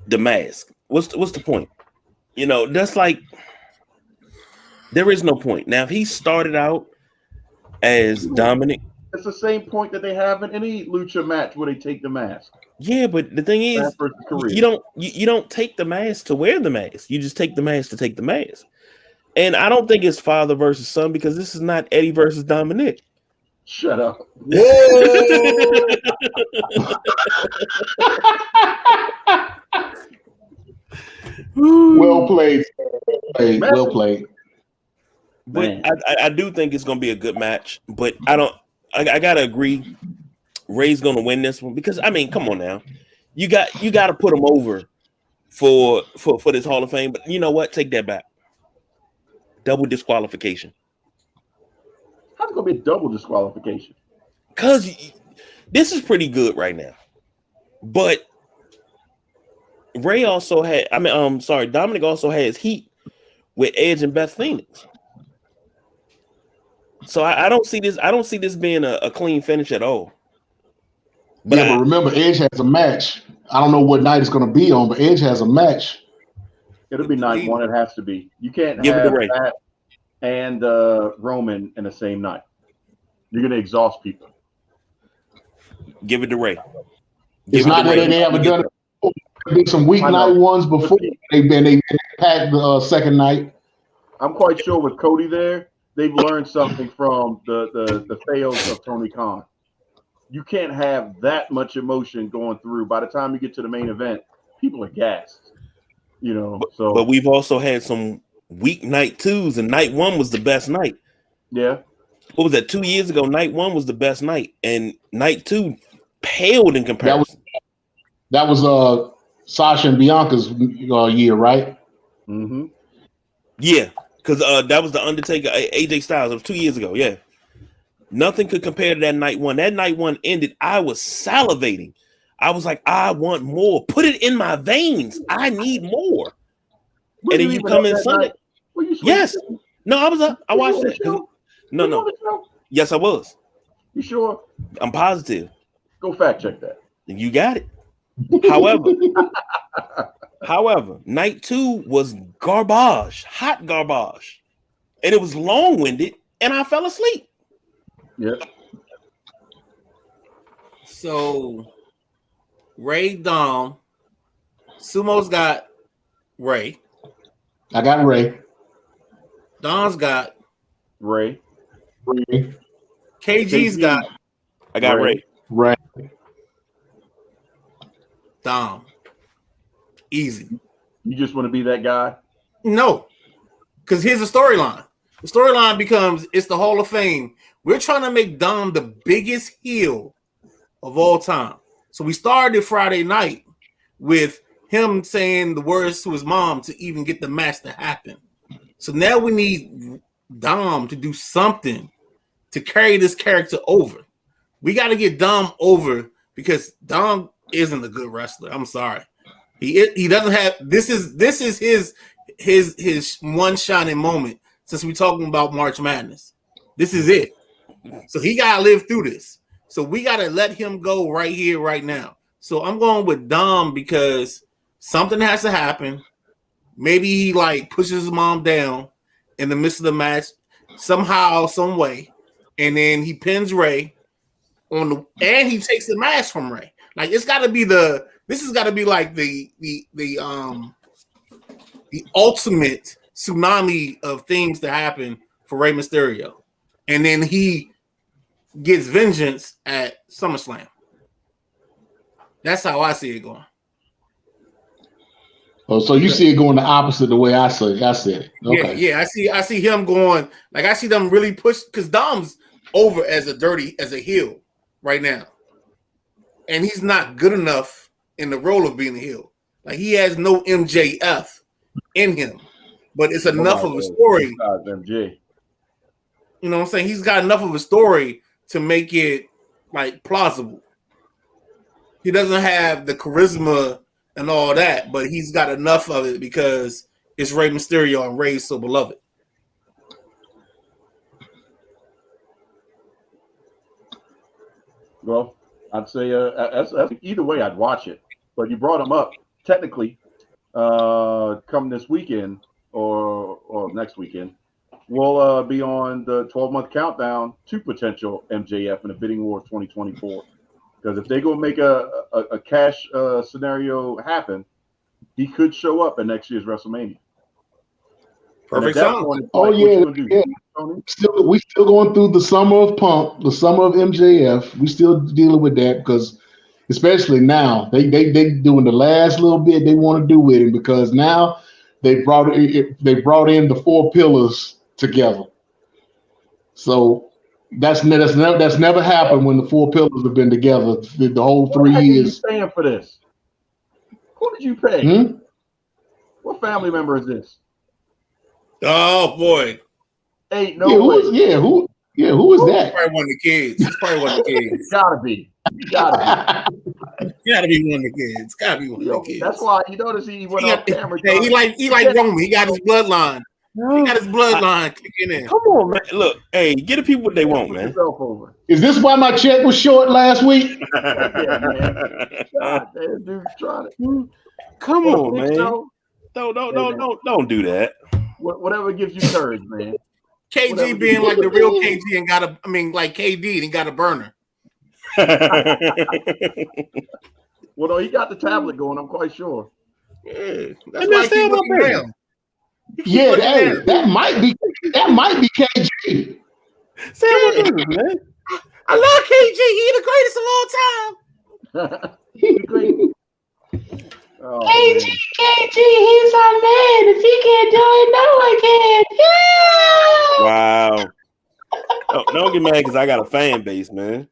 the mask? What's the point? That's like there is no point. Now, if he started out as Dominic, it's the same point that they have in any lucha match where they take the mask. Yeah, but the thing is, you don't take the mask to wear the mask. You just take the mask to take the mask. And I don't think it's father versus son because this is not Eddie versus Dominic. Shut up. Well played. Well played. But I do think it's going to be a good match. But I got to agree. Ray's going to win this one because, I mean, come on now. You got to put him over for this Hall of Fame. But you know what? Take that back. Double disqualification. How's it going to be a double disqualification? Because this is pretty good right now. But Ray also had, Dominic also has heat with Edge and Beth Phoenix. So I don't see this. I don't see this being a clean finish at all. But remember, Edge has a match. I don't know what night it's going to be on, but Edge has a match. It'll be night one. It has to be. You can't Give have it to Ray. that and Roman in the same night. You're going to exhaust people. Give it to Ray. It's not that they haven't done it. There's been some weeknight ones before. They packed the second night. I'm quite sure with Cody there, they've learned something from the fails of Tony Khan. You can't have that much emotion going through. By the time you get to the main event, people are gassed. You know, but we've also had some weeknight twos, and night one was the best night. Yeah. What was that? 2 years ago, night one was the best night, and night two paled in comparison. That was Sasha and Bianca's year, right? Mm-hmm. Yeah, because that was the Undertaker, AJ Styles. It was 2 years ago. Yeah, nothing could compare to that night one. That night one ended. I was salivating. I was like, I want more. Put it in my veins. I need more. And then you come in Sunday. Yes. No, I was up. I watched that. No. Yes, I was. You sure? I'm positive. Go fact check that. You got it. However, night two was garbage, hot garbage, and it was long-winded, and I fell asleep. Yeah. So Ray, Dom, Sumo's got Ray. I got Ray. Dom's got Ray. KG's got. I got Ray. Ray. Dom. Easy. You just want to be that guy? No. Because here's the storyline. The storyline becomes it's the Hall of Fame. We're trying to make Dom the biggest heel of all time. So we started Friday night with him saying the words to his mom to even get the match to happen. So now we need Dom to do something to carry this character over. We got to get Dom over because Dom isn't a good wrestler. I'm sorry. He doesn't have this is his one shining moment since we're talking about March Madness. This is it. So he got to live through this. So we got to let him go right here, right now. So I'm going with Dom because something has to happen. Maybe he like pushes his mom down in the midst of the match somehow, some way, and then he pins Ray and he takes the match from Ray. Like this has got to be like the ultimate tsunami of things to happen for Rey Mysterio, and then he gets vengeance at SummerSlam. That's how I see it going. Oh, so you see it going the opposite the way I said it. Okay. Yeah. I see him going like I see them really push because Dom's over as a heel right now, and he's not good enough in the role of being a heel. Like he has no MJF in him, but it's enough of a story. MJ. You know what I'm saying? He's got enough of a story to make it like plausible. He doesn't have the charisma and all that, but he's got enough of it because it's Rey Mysterio and Rey's so beloved. Well, I'd say either way, I'd watch it. But you brought him up. Technically, come this weekend or next weekend, we'll be on the 12-month countdown to potential MJF in the bidding war of 2024. Because if they go make a cash scenario happen, he could show up at next year's WrestleMania. Perfect song. We still going through the summer of Punk, the summer of MJF. We still dealing with that because, especially now, they doing the last little bit they want to do with him because now they brought in the four pillars together. So that's never happened when the four pillars have been together the whole 3 years. What are you paying for this? Who did you pay? What family member is this? Oh boy. Ain't no way. Who is that? Probably one of the kids. It's probably one of the kids. It's gotta be. Gotta be one of the kids. Gotta be one of the kids. That's why you notice he went off camera. He like Roman. He got his bloodline. He got his bloodline kicking in. Come on, man. Look, hey, get the people what they want, man. Is this why my check was short last week? Yeah, man. God, that dude's trying to. Come on, man. Don't do that. Whatever gives you courage, man. KG being like the real KG and like KD and got a burner. Well, no, he got the tablet going. I'm quite sure. Yeah, that's why he's looking down. Yeah, that might be KG. Say what man. I love KG. He the greatest of all time. He's great. Oh, KG, he's our man. If he can't do it, no one can. Yeah! Wow. Don't get mad because I got a fan base, man.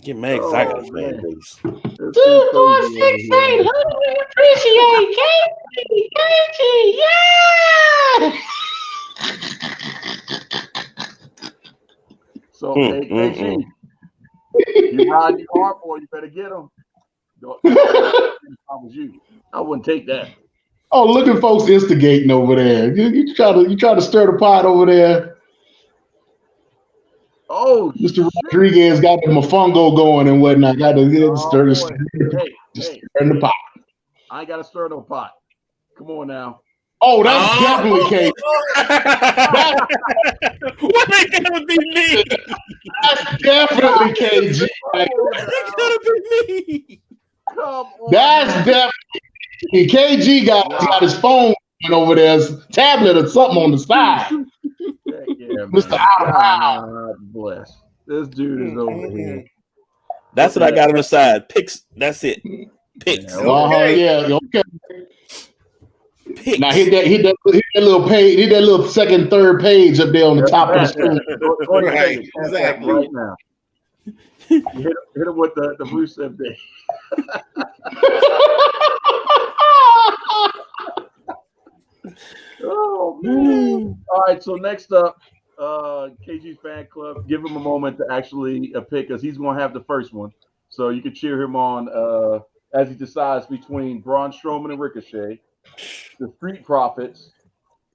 Get mad because I got a fan base. 2, 4, 6, 8. Who do we appreciate? KG, yeah! So, KG, you ride your hard boy, you better get him. If I was you, I wouldn't take that. Oh, look at folks instigating over there. You try to stir the pot over there. Oh, Mr. Rodriguez got the mofongo going and whatnot. Got to stir the pot. I ain't got to stir no pot. Come on now. Oh, that's definitely KG. What they gonna be me? That's definitely KG. It's gonna be me. Come on. That's definitely KG got his phone over there, his tablet or something on the side. Yeah, Mr. God bless. This dude is over here. That's what I got on the side. Picks. That's it. Picks. Yeah, okay. Picks. Now hit that little page, hit that little second, third page up there on the top of the screen. Right, exactly. Right now. Hit him with the Rusev Day. Oh man! All right, so next up, KG's fan club. Give him a moment to actually pick, because he's going to have the first one. So you can cheer him on as he decides between Braun Strowman and Ricochet, the Street Profits,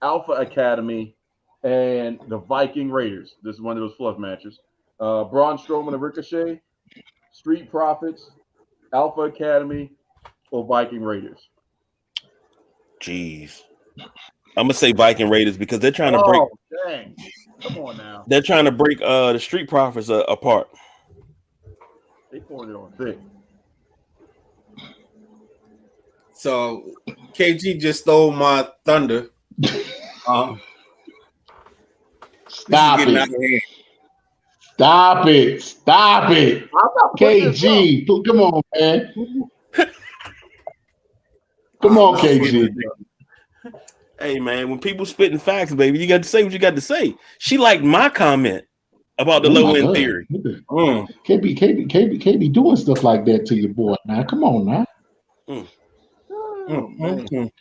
Alpha Academy, and the Viking Raiders. This is one of those fluff matches. Braun Strowman and Ricochet, Street Profits, Alpha Academy, or Viking Raiders. Jeez. I'm gonna say Viking Raiders because they're trying to break. Dang. Come on now. They're trying to break the Street Profits apart. They poured it on thick. So KG just stole my thunder. Stop it. Stop it. Stop it. KG, come on, man. Come on, KG. Hey, man, when people spitting facts, baby, you got to say what you got to say. She liked my comment about the low end theory. KB doing stuff like that to your boy. Now, come on, now.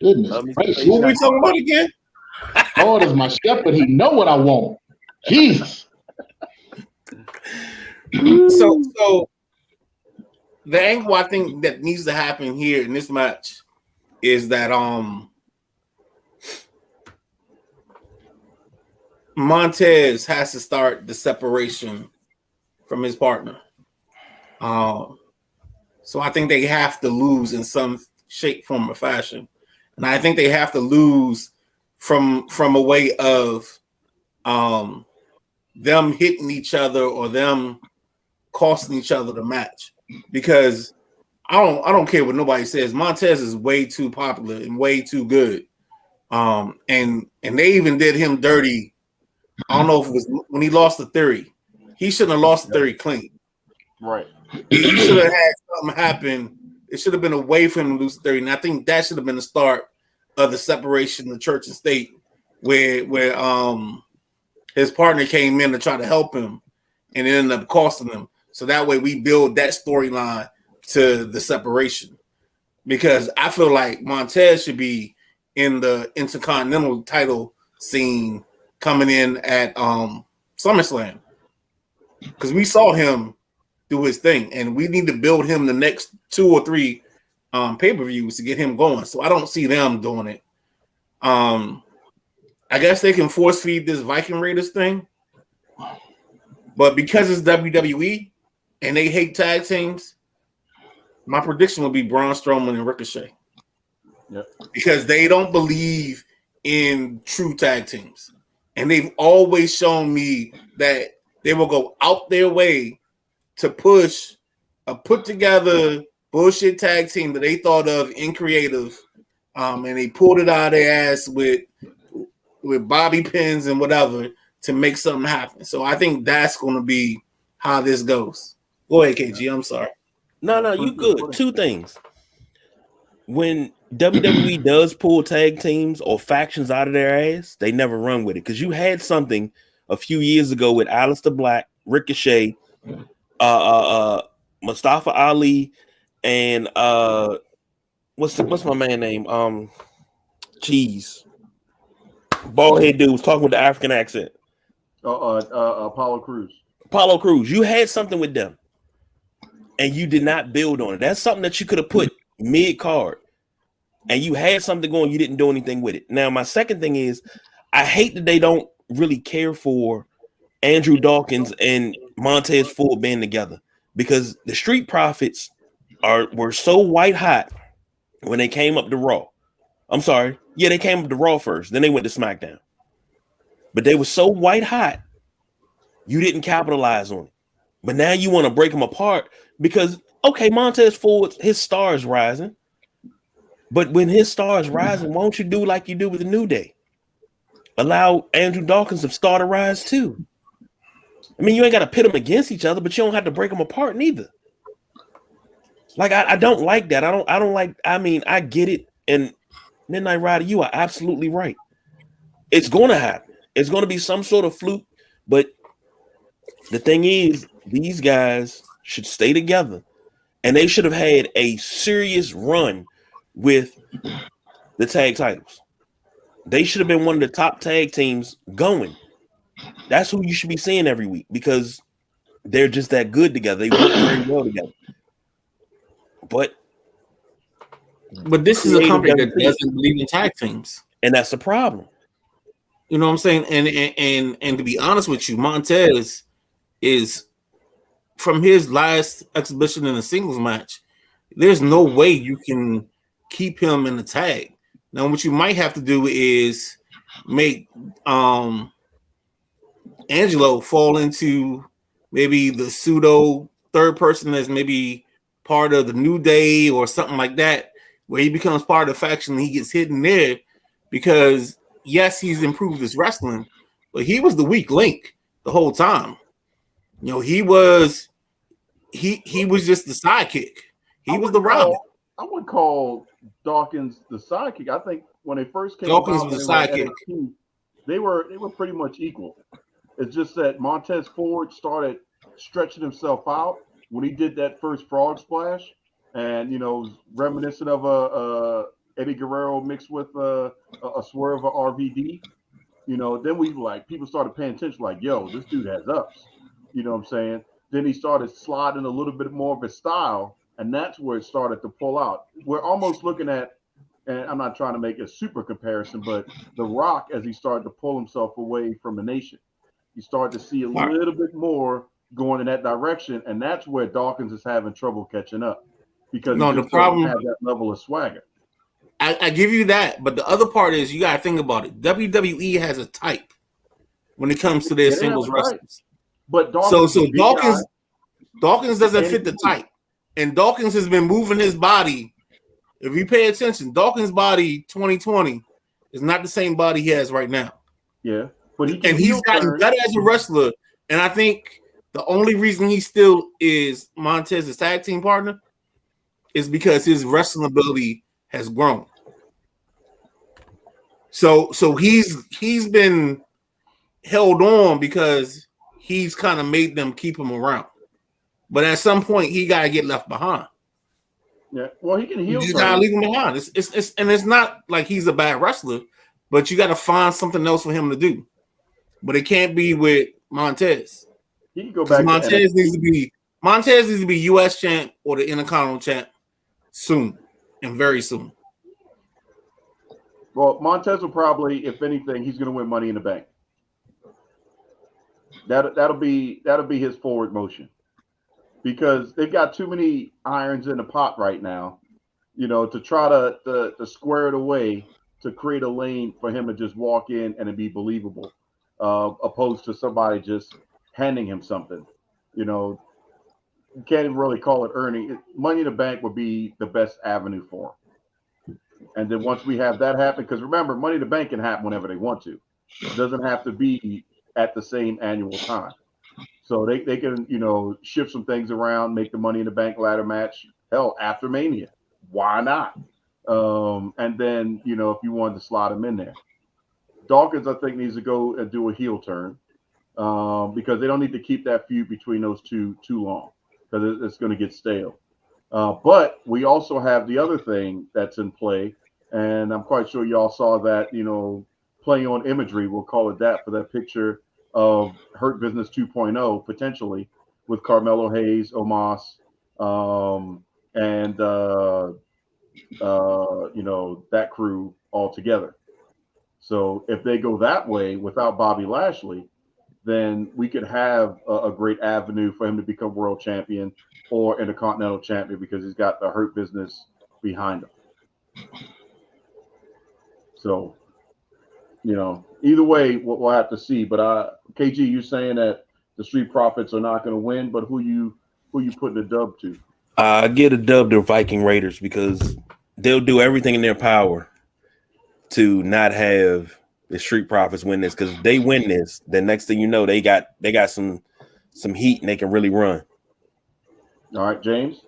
Goodness gracious. What are we talking about again? Lord is my shepherd. He know what I want. Jesus. So the angle I think that needs to happen here in this match is that Montez has to start the separation from his partner. So I think they have to lose in some shape, form, or fashion. And I think they have to lose from a way of them hitting each other or them costing each other the match. Because I don't care what nobody says. Montez is way too popular and way too good. And they even did him dirty. I don't know if it was when he lost the Theory. He shouldn't have lost the Theory clean. Right. He should have had something happen it should have been a way for him to lose 30. And I think that should have been the start of the separation of church and state, where his partner came in to try to help him, and it ended up costing him. So that way we build that storyline to the separation. Because I feel like Montez should be in the Intercontinental title scene coming in at SummerSlam. Because we saw him do his thing, and we need to build him the next 2 or 3 pay-per-views to get him going. So I don't see them doing it. I guess they can force feed this Viking Raiders thing. But because it's WWE and they hate tag teams, my prediction will be Braun Strowman and Ricochet. Yep. Because they don't believe in true tag teams. And they've always shown me that they will go out their way to push a put together bullshit tag team that they thought of in creative. And they pulled it out of their ass with bobby pins and whatever to make something happen. So I think that's going to be how this goes. Go ahead, KG. I'm sorry. No, you good. 2 things. When WWE does pull tag teams or factions out of their ass, they never run with it. Because you had something a few years ago with Aleister Black, Ricochet, Mustafa Ali, and what's my man name? Bald head dude was talking with the African accent. Apollo Crews. Apollo Crews. You had something with them, and you did not build on it. That's something that you could have put mid-card, and you had something going. You didn't do anything with it. Now, my second thing is, I hate that they don't really care for Andrew Dawkins and Montez Ford being together, because the Street Profits were so white hot when they came up to Raw. I'm sorry. Yeah, they came up to Raw first. Then they went to SmackDown. But they were so white hot, you didn't capitalize on it. But now you want to break them apart because, okay, Montez Ford, his star is rising. But when his star is rising, why don't you do like you do with the New Day? Allow Andrew Dawkins to star to rise too. I mean, you ain't got to pit them against each other, but you don't have to break them apart neither. Like, I don't like that. I don't like, I mean, I get it. And Midnight Rider, you are absolutely right. It's going to happen. It's going to be some sort of fluke. But the thing is, these guys should stay together. And they should have had a serious run with the tag titles. They should have been one of the top tag teams going. That's who you should be seeing every week because they're just that good together. They work very well together. But this is a company that doesn't believe in tag teams, and that's the problem. You know what I'm saying? And to be honest with you, Montez is, from his last exhibition in a singles match, there's no way you can keep him in the tag. Now, what you might have to do is make Angelo fall into maybe the pseudo third person that's maybe part of the New Day or something like that, where he becomes part of the faction and he gets hidden there because, yes, he's improved his wrestling, but he was the weak link the whole time. You know, he was just the sidekick. He was the Robin. I would call Dawkins the sidekick. I think when they first came Dawkins was the sidekick. NXT, they were pretty much equal. It's just that Montez Ford started stretching himself out when he did that first frog splash, and reminiscent of a Eddie Guerrero mixed with a swerve of RVD. Then people started paying attention, like, yo, this dude has ups. You know what I'm saying? Then he started sliding a little bit more of his style, and that's where it started to pull out. We're almost looking at, and I'm not trying to make a super comparison, but The Rock, as he started to pull himself away from the Nation, you start to see a little bit more going in that direction, and that's where Dawkins is having trouble catching up because the problem have that level of swagger. I give you that, but the other part is you got to think about it. WWE has a type when it comes to their singles wrestlers. But Dawkins Dawkins doesn't fit the type, and Dawkins has been moving his body. If you pay attention, Dawkins' body 2020 is not the same body he has right now. Yeah, but he's gotten better as a wrestler, and I think the only reason he still is Montez's tag team partner is because his wrestling ability has grown. So he's been held on because he's kind of made them keep him around. But at some point, he got to get left behind. Yeah, well, he can heel. You just gotta leave him behind. It's not like he's a bad wrestler, but you got to find something else for him to do. But it can't be with Montez. He can go back. Montez needs to be U.S. champ or the Intercontinental champ soon and very soon. Well, Montez will probably, if anything, he's going to win Money in the Bank. That'll be his forward motion, because they've got too many irons in the pot right now, to try to square it away to create a lane for him to just walk in and it be believable, opposed to somebody just handing him something. You can't even really call it earning. Money in the Bank would be the best avenue for him. And then once we have that happen, because remember, Money in the Bank can happen whenever they want to. It doesn't have to be at the same annual time. So they can, shift some things around, make the Money in the Bank ladder match, hell, after Mania. Why not? And then, if you wanted to slot him in there. Dawkins, I think, needs to go and do a heel turn, because they don't need to keep that feud between those two too long, because it's going to get stale. But we also have the other thing that's in play, and I'm quite sure y'all saw that, playing on imagery, we'll call it that, for that picture of Hurt Business 2.0 potentially with Carmelo Hayes, Omos, and that crew all together. So if they go that way without Bobby Lashley, then we could have a great avenue for him to become world champion or Intercontinental champion, because he's got the Hurt Business behind him. So, either way, we'll have to see. But KG, you saying that the Street Profits are not going to win, but who you putting a dub to? I get a dub to Viking Raiders, because they'll do everything in their power to not have the Street Profits win this. Because if they win this, then next thing you know, they got some heat and they can really run. All right, James.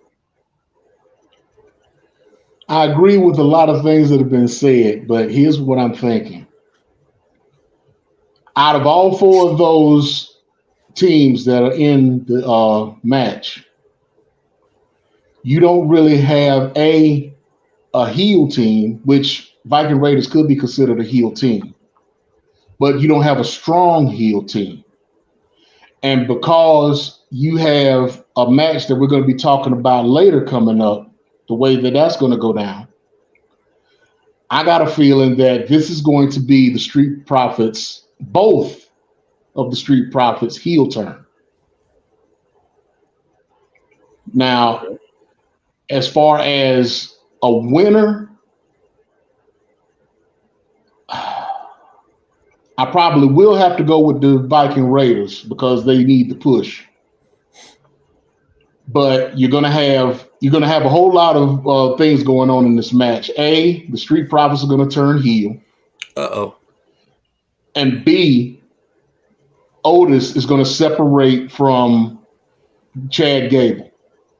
I agree with a lot of things that have been said, but here's what I'm thinking. Out of all four of those teams that are in the match, you don't really have a heel team, which Viking Raiders could be considered a heel team, but you don't have a strong heel team. And because you have a match that we're going to be talking about later coming up, the way that that's going to go down, I got a feeling that this is going to be the Street Profits, both of the Street Profits heel turn. Now, as far as a winner, I probably will have to go with the Viking Raiders, because they need the push. But you're gonna have a whole lot of things going on in this match. A, the Street Profits are gonna turn heel. And B, Otis is gonna separate from Chad Gable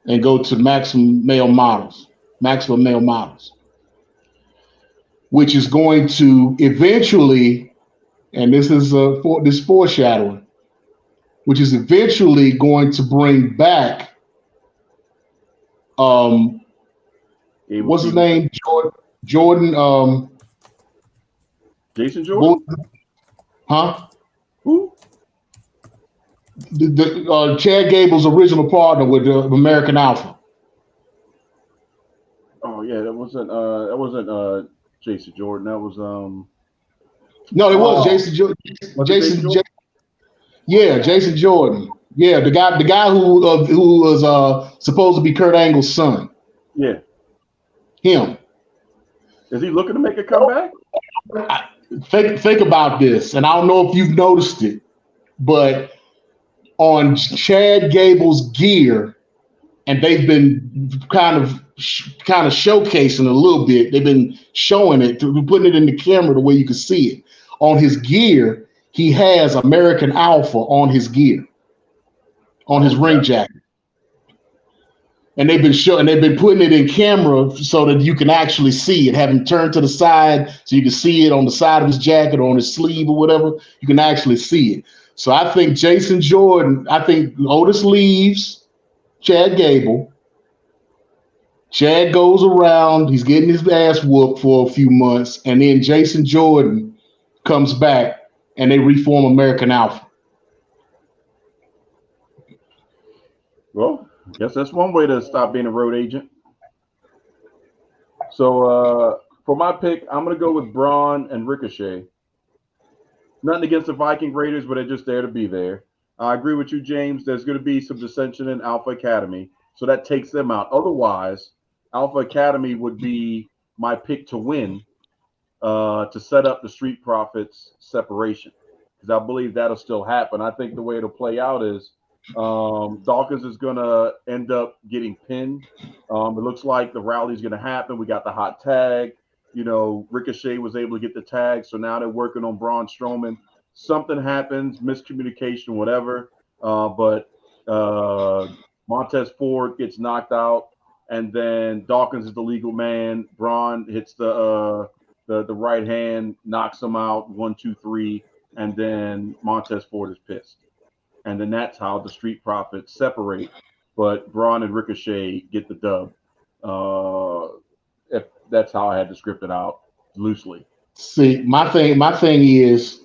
and go to Maximum Male Models, which is going to eventually, and this is this foreshadowing, which is eventually going to bring back what's his name? Jordan. Jason Jordan? Huh? Who? The Chad Gable's original partner with American Alpha. Oh yeah, that wasn't Jason Jordan. That was No, it was Jason Jordan. Jason Jordan. Yeah, the guy who was supposed to be Kurt Angle's son. Yeah. Him. Is he looking to make a comeback? Think about this, and I don't know if you've noticed it, but on Chad Gable's gear, and they've been kind of showcasing a little bit. They've been showing it, putting it in the camera the way you can see it. On his gear, he has American Alpha on his gear, on his ring jacket. And they've been putting it in camera so that you can actually see it. Have him turn to the side so you can see it on the side of his jacket or on his sleeve or whatever. You can actually see it. So I think Jason Jordan, I think Otis leaves Chad Gable. Chad goes around, he's getting his ass whooped for a few months, and then Jason Jordan comes back and they reform American Alpha. Well, I guess that's one way to stop being a road agent. So for my pick, I'm going to go with Braun and Ricochet. Nothing against the Viking Raiders, but they're just there to be there. I agree with you, James. There's going to be some dissension in Alpha Academy, so that takes them out. Otherwise, Alpha Academy would be my pick to win to set up the Street Profits separation, because I believe that'll still happen. I think the way it'll play out is Dawkins is going to end up getting pinned. It looks like the rally's going to happen. We got the hot tag. You know, Ricochet was able to get the tag, so now they're working on Braun Strowman. Something happens, miscommunication, whatever. But Montez Ford gets knocked out, and then Dawkins is the legal man. Braun hits the right hand, knocks him out, 1, 2, 3, and then Montez Ford is pissed. And then that's how the Street Profits separate. But Braun and Ricochet get the dub. If that's how I had to script it out loosely. See, my thing is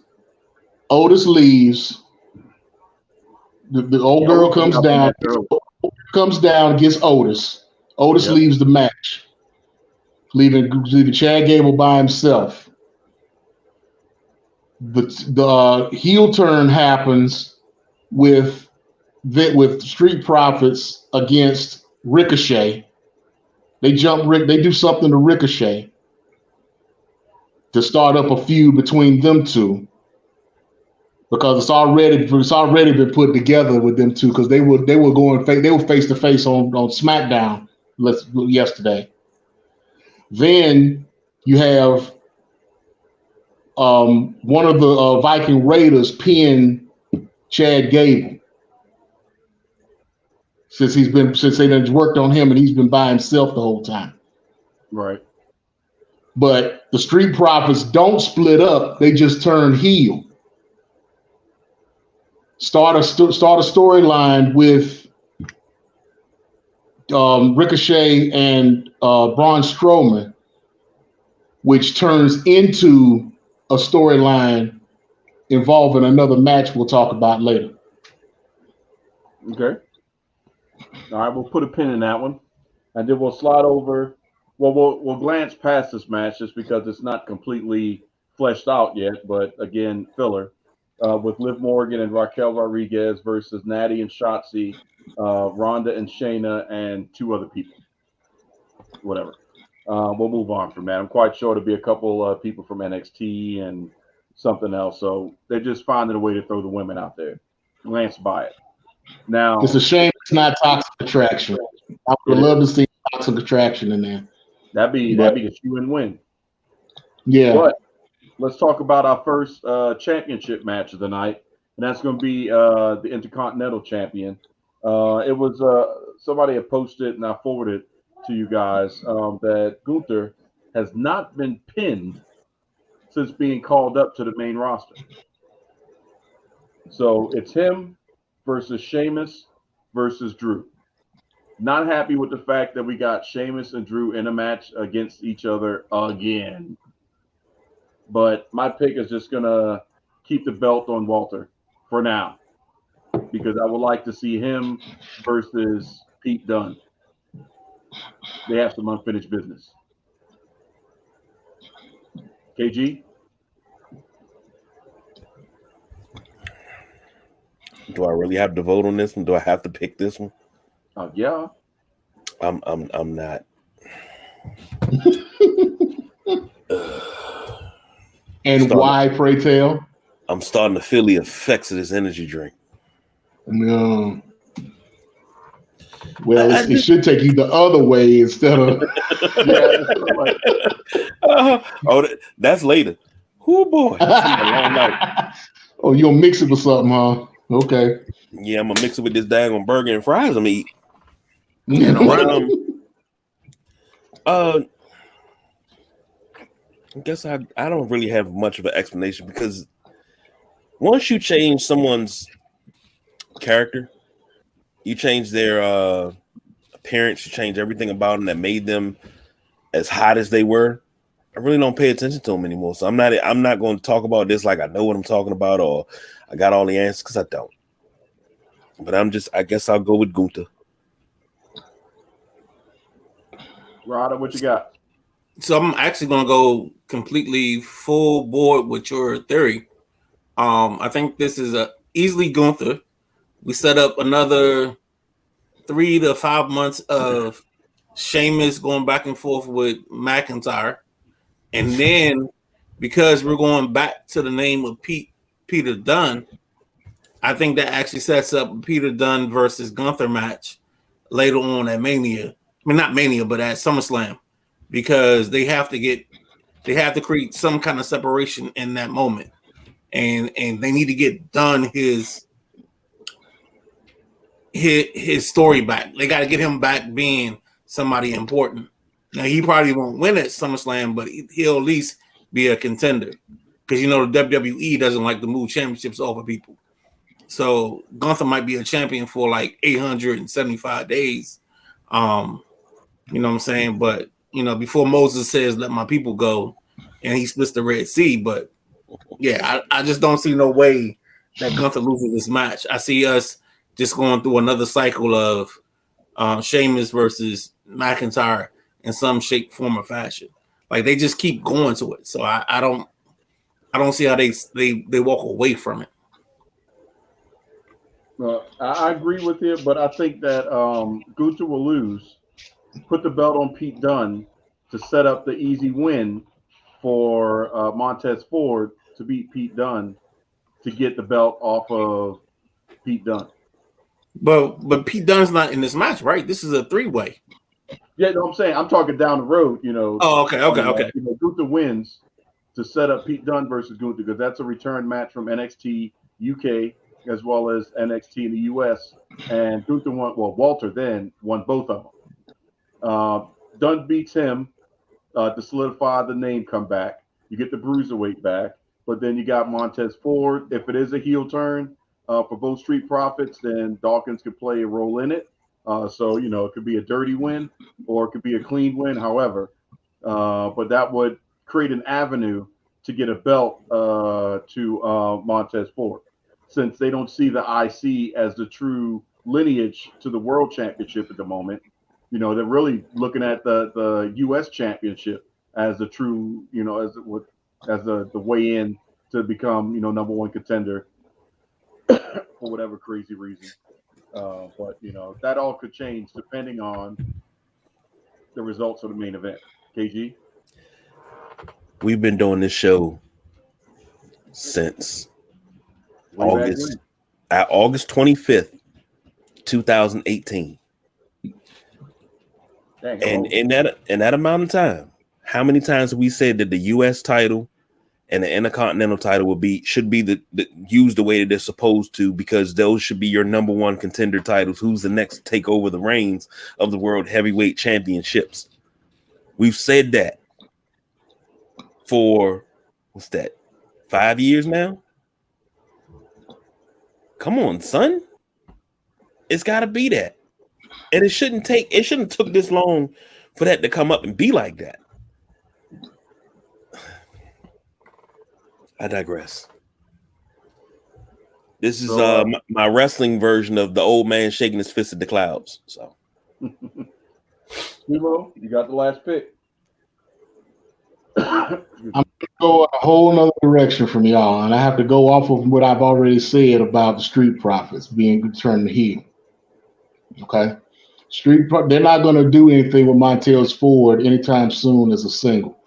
Otis leaves. The old girl comes down, gets Otis. Otis leaves the match, leaving Chad Gable by himself. The heel turn happens with Street Profits against Ricochet. They do something to Ricochet to start up a feud between them two, because it's already been put together with them two, because they were face to face on SmackDown yesterday. Then you have one of the Viking Raiders pin Chad Gable. Since they done worked on him and he's been by himself the whole time. Right. But the Street Profits don't split up, they just turn heel. Start a storyline with Ricochet and Braun Strowman, which turns into a storyline involving another match we'll talk about later. Okay. All right, we'll put a pin in that one, and then we'll slide over. Well, we'll glance past this match just because it's not completely fleshed out yet. But again, filler with Liv Morgan and Raquel Rodriguez versus Natty and Shotzi, Ronda and Shayna, and 2 other people. Whatever. We'll move on from that. I'm quite sure there'll be a couple people from NXT and something else. So they're just finding a way to throw the women out there. Glance by it. Now, it's a shame it's not Toxic Attraction. I would love to see Toxic Attraction in there. That'd be a shoe and win. Yeah. But let's talk about our first championship match of the night, and that's going to be the Intercontinental Champion. It was somebody had posted, and I forwarded to you guys that Gunther has not been pinned since being called up to the main roster. So it's him versus Sheamus versus Drew. Not happy with the fact that we got Sheamus and Drew in a match against each other again. But my pick is just going to keep the belt on Walter for now, because I would like to see him versus Pete Dunne. They have some unfinished business. KG? Do I really have to vote on this one? Do I have to pick this one? Yeah. I'm not. And why, pray tell? I'm starting to feel the effects of this energy drink. No. Well, it should take you the other way instead of. That's later. Oh boy, that's a long night. Oh, you'll mix it with something, huh? Okay. Yeah, I'm gonna mix it with this daggone burger and fries I'm eating. And around. I guess I don't really have much of an explanation, because once you change someone's character, you change their appearance, you change everything about them that made them as hot as they were. I really don't pay attention to them anymore. So I'm not going to talk about this like I know what I'm talking about or I got all the answers, because I don't. But I guess I'll go with Gunther. Rada, what you got? So I'm actually going to go completely full board with your theory. I think this is easily Gunther. We set up another 3 to 5 months of Sheamus going back and forth with McIntyre. And then, because we're going back to the name of Peter Dunne, I think that actually sets up Peter Dunne versus Gunther match later on at Mania. I mean, not Mania, but at SummerSlam, because they have to create some kind of separation in that moment, and they need to get Dunne his story back. They got to get him back being somebody important. Now, he probably won't win at SummerSlam, but he'll at least be a contender, because the WWE doesn't like to move championships over people. So Gunther might be a champion for like 875 days. You know what I'm saying? But, before Moses says, let my people go, and he splits the Red Sea. But, yeah, I just don't see no way that Gunther loses this match. I see us just going through another cycle of Sheamus versus McIntyre in some shape, form, or fashion. Like, they just keep going to it. So I don't see how they walk away from it. I agree with you, but I think that Gunther will lose, put the belt on Pete Dunne to set up the easy win for Montez Ford to beat Pete Dunne to get the belt off of Pete Dunne. But Pete Dunne's not in this match, right? This is a 3-way. Yeah, no, I'm saying I'm talking down the road. Oh, okay. Gunther wins to set up Pete Dunne versus Gunther, because that's a return match from NXT UK as well as NXT in the US. And Gunther Walter then won both of them. Dunne beats him to solidify the name comeback. You get the Bruiserweight back, but then you got Montez Ford. If it is a heel turn for both Street Profits, then Dawkins could play a role in it. So, it could be a dirty win or it could be a clean win, however. But that would create an avenue to get a belt to Montez Ford, since they don't see the IC as the true lineage to the World Championship at the moment. They're really looking at the U.S. Championship as the true, as the way in to become, number one contender for whatever crazy reason. But that all could change depending on the results of the main event. KG? We've been doing this show since August 25th, 2018. Dang, and in that amount of time, how many times have we said that the U.S. title and the Intercontinental title should be used the way that they're supposed to, because those should be your number one contender titles? Who's the next to take over the reins of the World Heavyweight Championships? We've said that for 5 years now. Come on, son. It's got to be that. And it shouldn't took this long for that to come up and be like that. I digress. This is my wrestling version of the old man shaking his fist at the clouds. So, Nemo, you got the last pick. I'm going to go a whole nother direction from y'all, and I have to go off of what I've already said about the Street Profits being turned heel. Okay? They're not going to do anything with Montez Ford anytime soon as a single.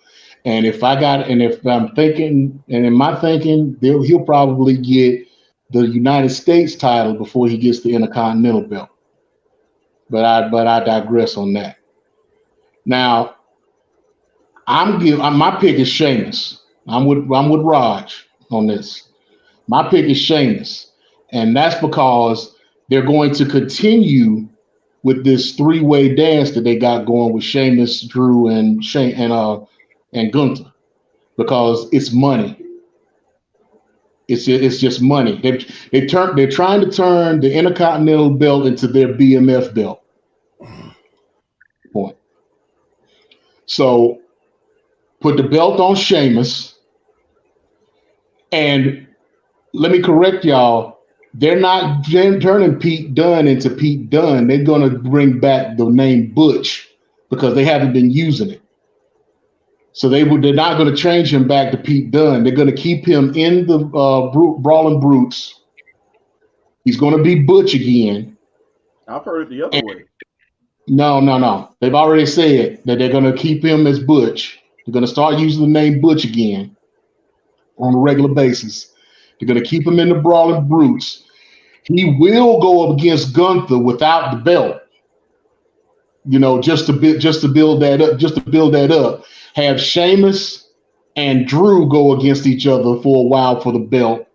And if I'm thinking, and in my thinking, he'll probably get the United States title before he gets the Intercontinental belt. But I digress on that. Now, my pick is Sheamus. I'm with Raj on this. My pick is Sheamus, and that's because they're going to continue with this three-way dance that they got going with Sheamus, Drew, and Gunther, because it's money. It's just money. They're trying to turn the Intercontinental belt into their BMF belt. Point. So put the belt on Sheamus, and let me correct y'all. They're not turning Pete Dunne into Pete Dunne. They're going to bring back the name Butch because they haven't been using it. So they're not going to change him back to Pete Dunne. They're going to keep him in the Brawling Brutes. He's going to be Butch again. I've heard it the other way. No. They've already said that they're going to keep him as Butch. They're going to start using the name Butch again on a regular basis. They're going to keep him in the Brawling Brutes. He will go up against Gunther without the belt. Just to build that up. Have Sheamus and Drew go against each other for a while for the belt.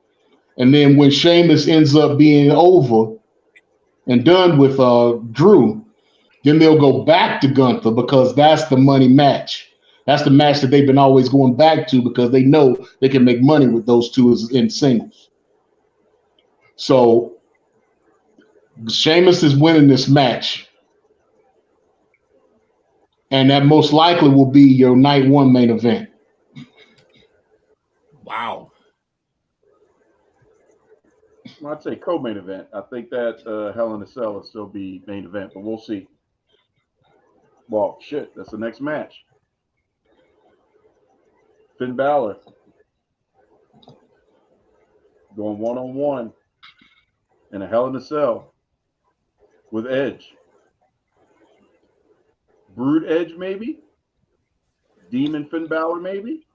And then when Sheamus ends up being over and done with Drew, then they'll go back to Gunther because that's the money match. That's the match that they've been always going back to because they know they can make money with those two in singles. So Sheamus is winning this match. And that most likely will be your night one main event. Wow. I'd say co-main event. I think that Hell in a Cell will still be main event, but we'll see. Well, shit, that's the next match. Finn Balor going one-on-one in a Hell in a Cell with Edge. Brood Edge, maybe? Demon Finn Balor, maybe?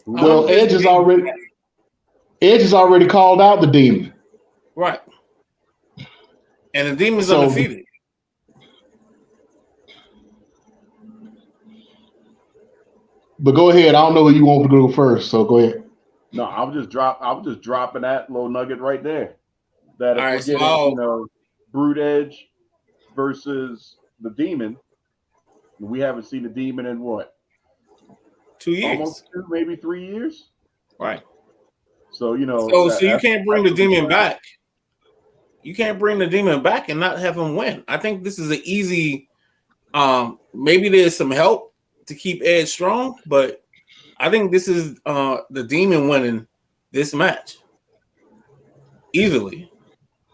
Well, Edge has already called out the Demon. Right. And the Demon's undefeated. But go ahead. I don't know who you want to go first, so go ahead. No, I was just dropping that little nugget right there. That if All we're right, getting, Brood Edge versus the Demon, we haven't seen the Demon in what? 2 years. Almost 2, maybe 3 years. Right. So, So you can't bring the Demon back. You can't bring the Demon back and not have him win. I think this is an easy maybe there's some help to keep Edge strong, but I think this is the Demon winning this match. Easily.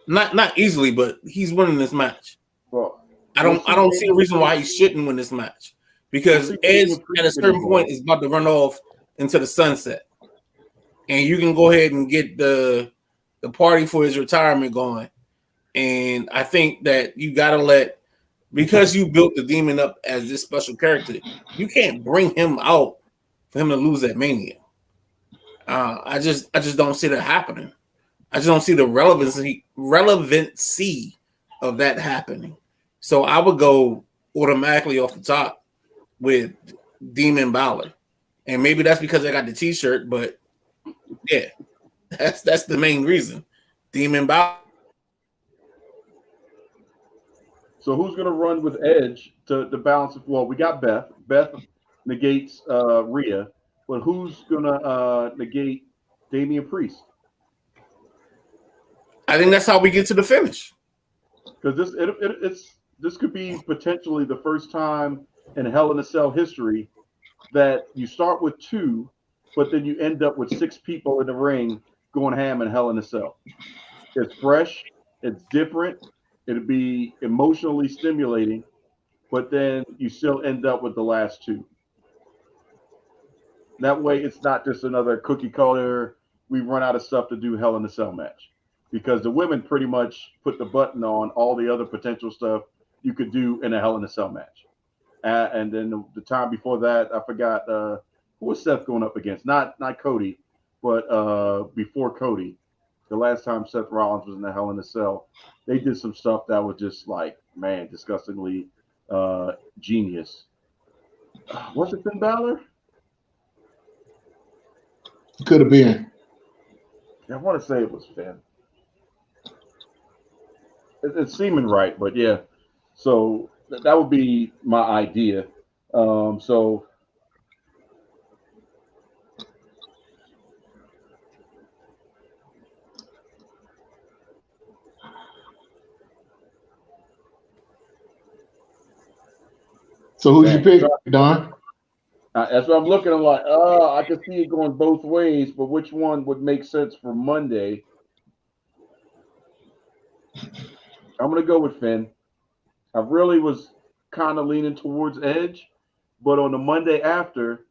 Not easily, but he's winning this match. Well, I don't see a reason why he shouldn't win this match because Edge at a certain point is about to run off into the sunset, and you can go ahead and get the party for his retirement going. And I think that you gotta because you built the Demon up as this special character, you can't bring him out for him to lose at Mania. I just don't see that happening. I just don't see the relevancy of that happening. So I would go automatically off the top with Demon Balor. And maybe that's because I got the t-shirt, but yeah, that's the main reason. Demon Balor. So who's going to run with Edge to balance it? Well, we got Beth. Beth negates Rhea, but who's going to negate Damian Priest? I think that's how we get to the finish. Because this could be potentially the first time in Hell in a Cell history that you start with 2, but then you end up with 6 people in the ring going ham in Hell in a Cell. It's fresh. It's different. It'd be emotionally stimulating, but then you still end up with the last 2. That way, it's not just another cookie cutter. We run out of stuff to do Hell in a Cell match, because the women pretty much put the button on all the other potential stuff you could do in a Hell in a Cell match. And then the time before that, I forgot who was Seth going up against? Not Cody, but before Cody. The last time Seth Rollins was in the Hell in a Cell, they did some stuff that was just like, man, disgustingly genius. Was it Finn Balor? Could have been. I want to say it was Finn. It's seeming right, but yeah. So that would be my idea. So So who's your dang, pick, Don? that's what I'm looking. I'm like, I can see it going both ways, but which one would make sense for Monday? I'm gonna go with Finn. I really was kind of leaning towards Edge, but on the Monday after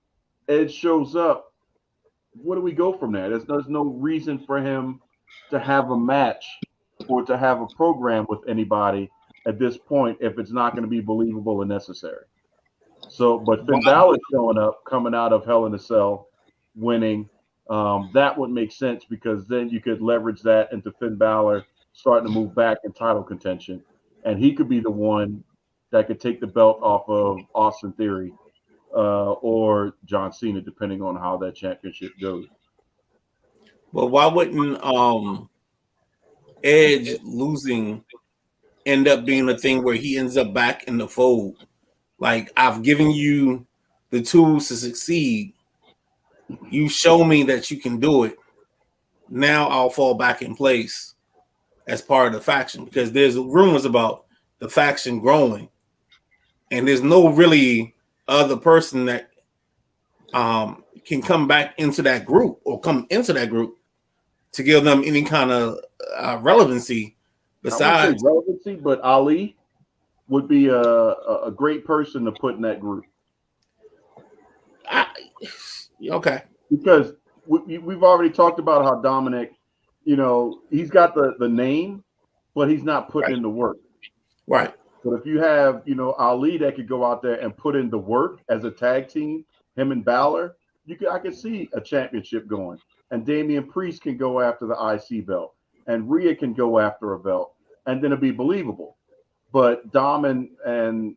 Edge shows up, where do we go from there? There's no reason for him to have a match or to have a program with anybody at this point if it's not going to be believable and necessary. So, but Finn Why Balor would showing up, coming out of Hell in a Cell, winning, that would make sense because then you could leverage that into Finn Balor starting to move back in title contention, and he could be the one that could take the belt off of Austin Theory or John Cena, depending on how that championship goes. why wouldn't Edge losing end up being a thing where he ends up back in the fold? Like, I've given you the tools to succeed. You show me that you can do it. Now I'll fall back in place as part of the faction because there's rumors about the faction growing, and there's no really other person that can come back into that group or come into that group to give them any kind of relevancy I wouldn't say besides. relevancy, but Ali would be a great person to put in that group I, okay, because we've already talked about how Dominic, he's got the name, but he's not putting right, in the work. right. But if you have, Ali that could go out there and put in the work as a tag team, him and Balor, I could see a championship going. And Damian Priest can go after the IC belt, and Rhea can go after a belt, and then it'd be believable. But Dom and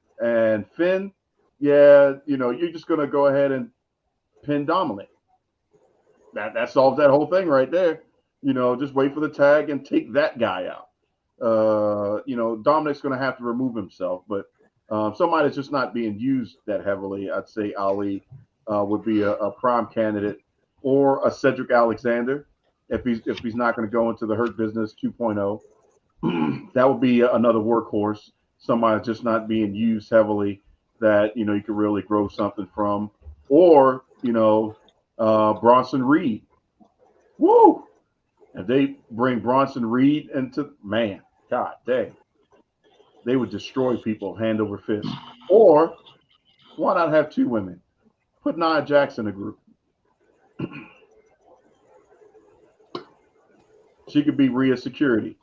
Finn, yeah, you're just gonna go ahead and pin Dominic. That solves that whole thing right there. Just wait for the tag and take that guy out. Dominic's going to have to remove himself, but somebody that's just not being used that heavily, I'd say Ali would be a prime candidate, or a Cedric Alexander if he's not going to go into the Hurt Business 2.0. That would be another workhorse, somebody that's just not being used heavily that you could really grow something from, or Bronson Reed. Woo! If they bring Bronson Reed into, man, God dang, they would destroy people hand over fist. Or why not have two women? Put Nia Jax in a group. She could be Rhea Security.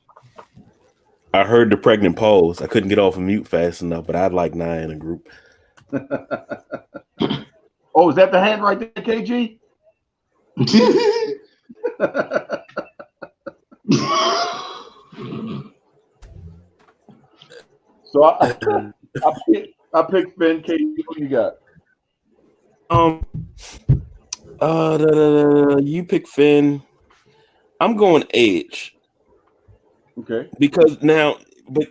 I heard the pregnant pause. I couldn't get off of mute fast enough, but I'd like 9 in a group. Oh, is that the hand right there, KG? So I picked Finn. KG, what you got? You pick Finn. I'm going Edge. Okay. Because now, but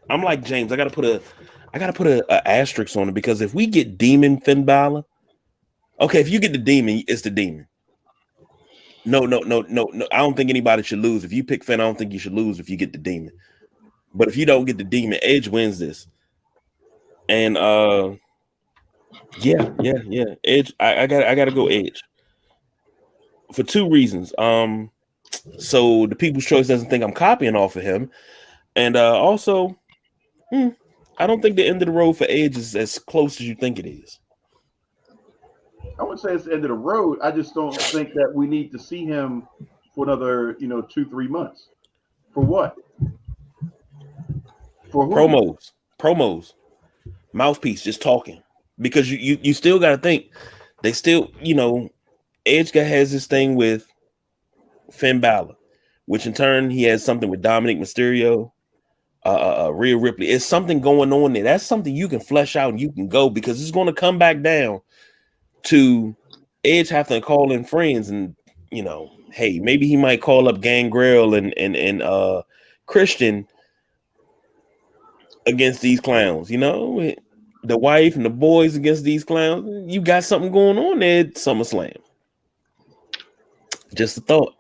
I'm like James. I gotta put a asterisk on it because if we get Demon Finn Balor, okay, if you get the Demon, it's the Demon. No. I don't think anybody should lose. If you pick Finn, I don't think you should lose if you get the Demon. But if you don't get the Demon, Edge wins this. And yeah. Edge. I gotta go Edge for 2 reasons. So the People's Choice doesn't think I'm copying off of him, and also, I don't think the end of the road for Edge is as close as you think it is. I wouldn't say it's the end of the road. I just don't think that we need to see him for another, 2-3 months. For what? For who? Promos, mouthpiece, just talking. Because you still got to think they still, Edge has this thing with Finn Balor, which in turn he has something with Dominic Mysterio, Rhea Ripley. It's something going on there. That's something you can flesh out and you can go because it's going to come back down to Edge having to call in friends and hey, maybe he might call up Gangrel and Christian against these clowns. You know, the wife and the boys against these clowns. You got something going on there at SummerSlam. Just a thought.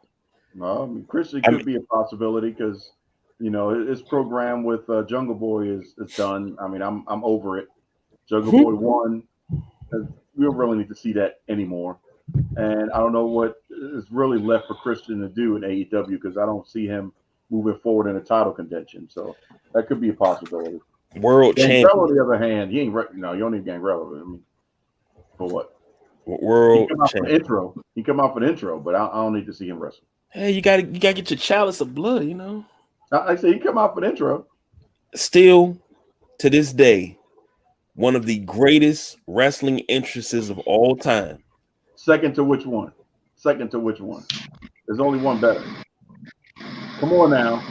Well, I mean, Christian could be a possibility because, you know, his program with Jungle Boy is done. I mean, I'm over it. Jungle Boy won. We don't really need to see that anymore. And I don't know what is really left for Christian to do in AEW because I don't see him moving forward in a title contention. So that could be a possibility. World champion. On the other hand, he ain't you don't even get relevant. I mean, for what? World champion. He come out for the intro, but I don't need to see him wrestle. Hey, you gotta get your chalice of blood, you know. I say he come out for the intro. Still, to this day, one of the greatest wrestling entrances of all time. Second to which one? There's only one better. Come on now.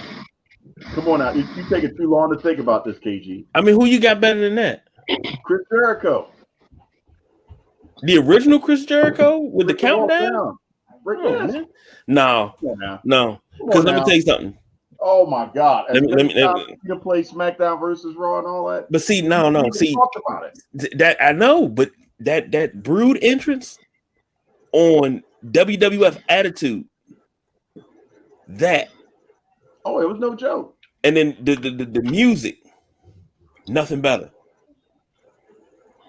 You taking too long to think about this, KG. I mean, who you got better than that? Chris Jericho. The original Chris Jericho with the countdown? No. Because let me tell you something. Oh my God! Let me to play SmackDown versus Raw and all that. But see, no. See, talked about it. That I know, but that Brood entrance on WWF Attitude, that. Oh, it was no joke. And then the music, nothing better.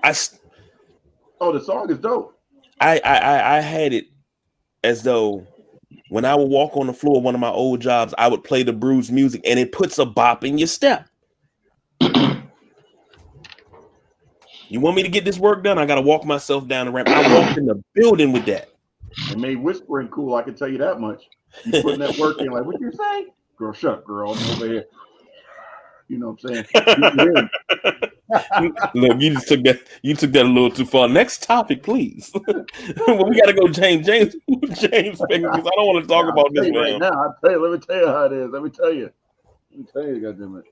The song is dope. I had it as though when I would walk on the floor of one of my old jobs, I would play the Brood's music, and it puts a bop in your step. You want me to get this work done? I got to walk myself down the ramp. I walked in the building with that. It made whispering cool. I can tell you that much. You putting that work in, like, what you say? Girl, shut up, girl. I'm over here. You know what I'm saying? Look, you took that a little too far. Next topic, please. Well, we gotta go, James Pickens, because I don't want to talk about this right now. Let me tell you how it is. Let me tell you, goddammit.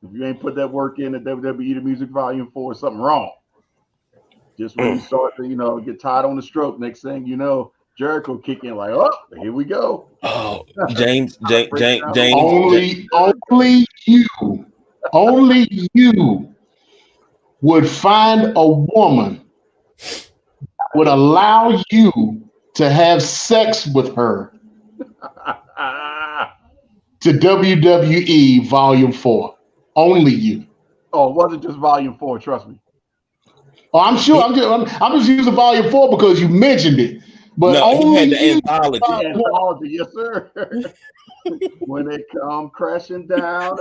If you ain't put that work in at WWE The Music Volume 4, something wrong. Just when you start to, get tired on the stroke, next thing you know, Jericho kick in like, oh, here we go. Oh, James. Only you would find a woman that would allow you to have sex with her to WWE Volume 4. Only you. Oh, it wasn't just Volume 4, trust me. Oh, I'm sure. I'm just using Volume 4 because you mentioned it. But no, only he had the anthology. Anthology, yes, sir. When they come crashing down.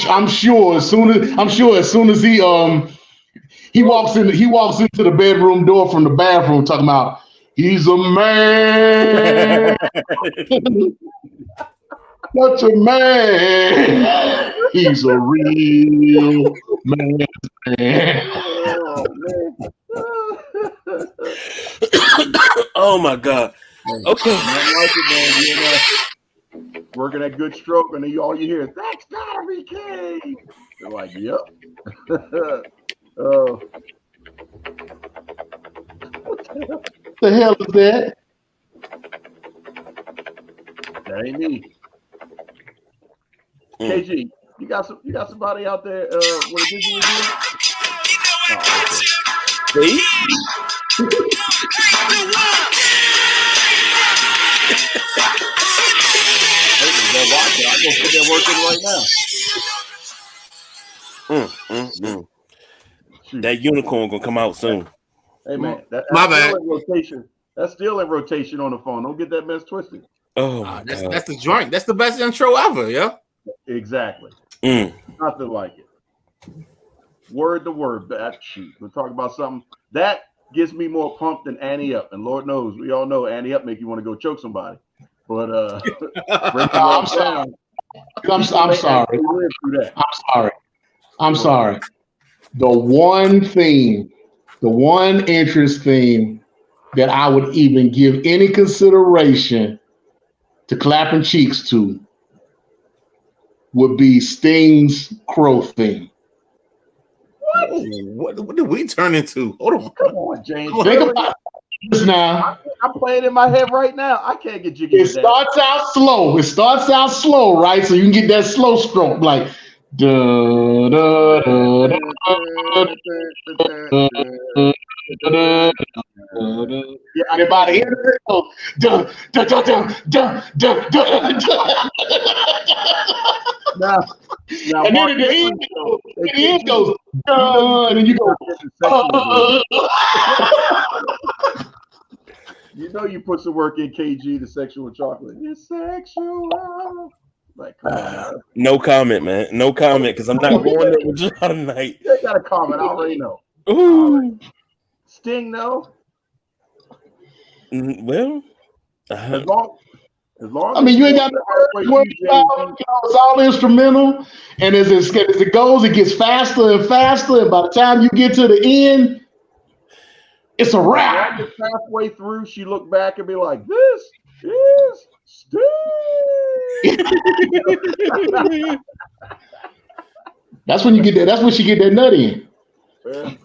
I'm sure. As soon as he walks into the bedroom door from the bathroom, talking about he's a man. Such a man. He's a real man. Oh my God. Okay. Like it, man. Working that good stroke, and then all you hear is that's gotta be King. They're like, yep. What the hell is that? That ain't me. KG, you got somebody out there with a Disney review? See? I'm gonna put that work in right now. That unicorn gonna come out soon. Hey man, that's bad. Still in rotation. That's still in rotation on the phone. Don't get that mess twisted. Oh, that's the joint. That's the best intro ever, yeah. Exactly. Nothing like it. Word to word. We're talking about something that gets me more pumped than Annie Up, and Lord knows we all know Annie Up make you want to go choke somebody. But I'm sorry. The one entrance theme that I would even give any consideration to clapping cheeks to would be Sting's Crow theme. What did we turn into? Hold on. Come on, James. this now. I'm playing in my head right now. I can't get jiggy. It starts out slow. It starts out slow, right? So you can get that slow stroke, like da da da da da. Yeah, And by the end of it, goes da da da da da da da. Now, And then at the end goes, and then you go. You know you put some work in KG, the sexual chocolate. It's sexual. Like, come on. No comment, man. No comment, because I'm not going there with you tonight. They got a comment. I already know. Ooh. Sting, no. Well, As long I mean, you ain't got to worry about, it's all instrumental. And as it goes, it gets faster and faster. And by the time you get to the end, it's a wrap. Halfway through, she looked back and be like, "This is Sting." That's when you get that. That's when she get that nut in. There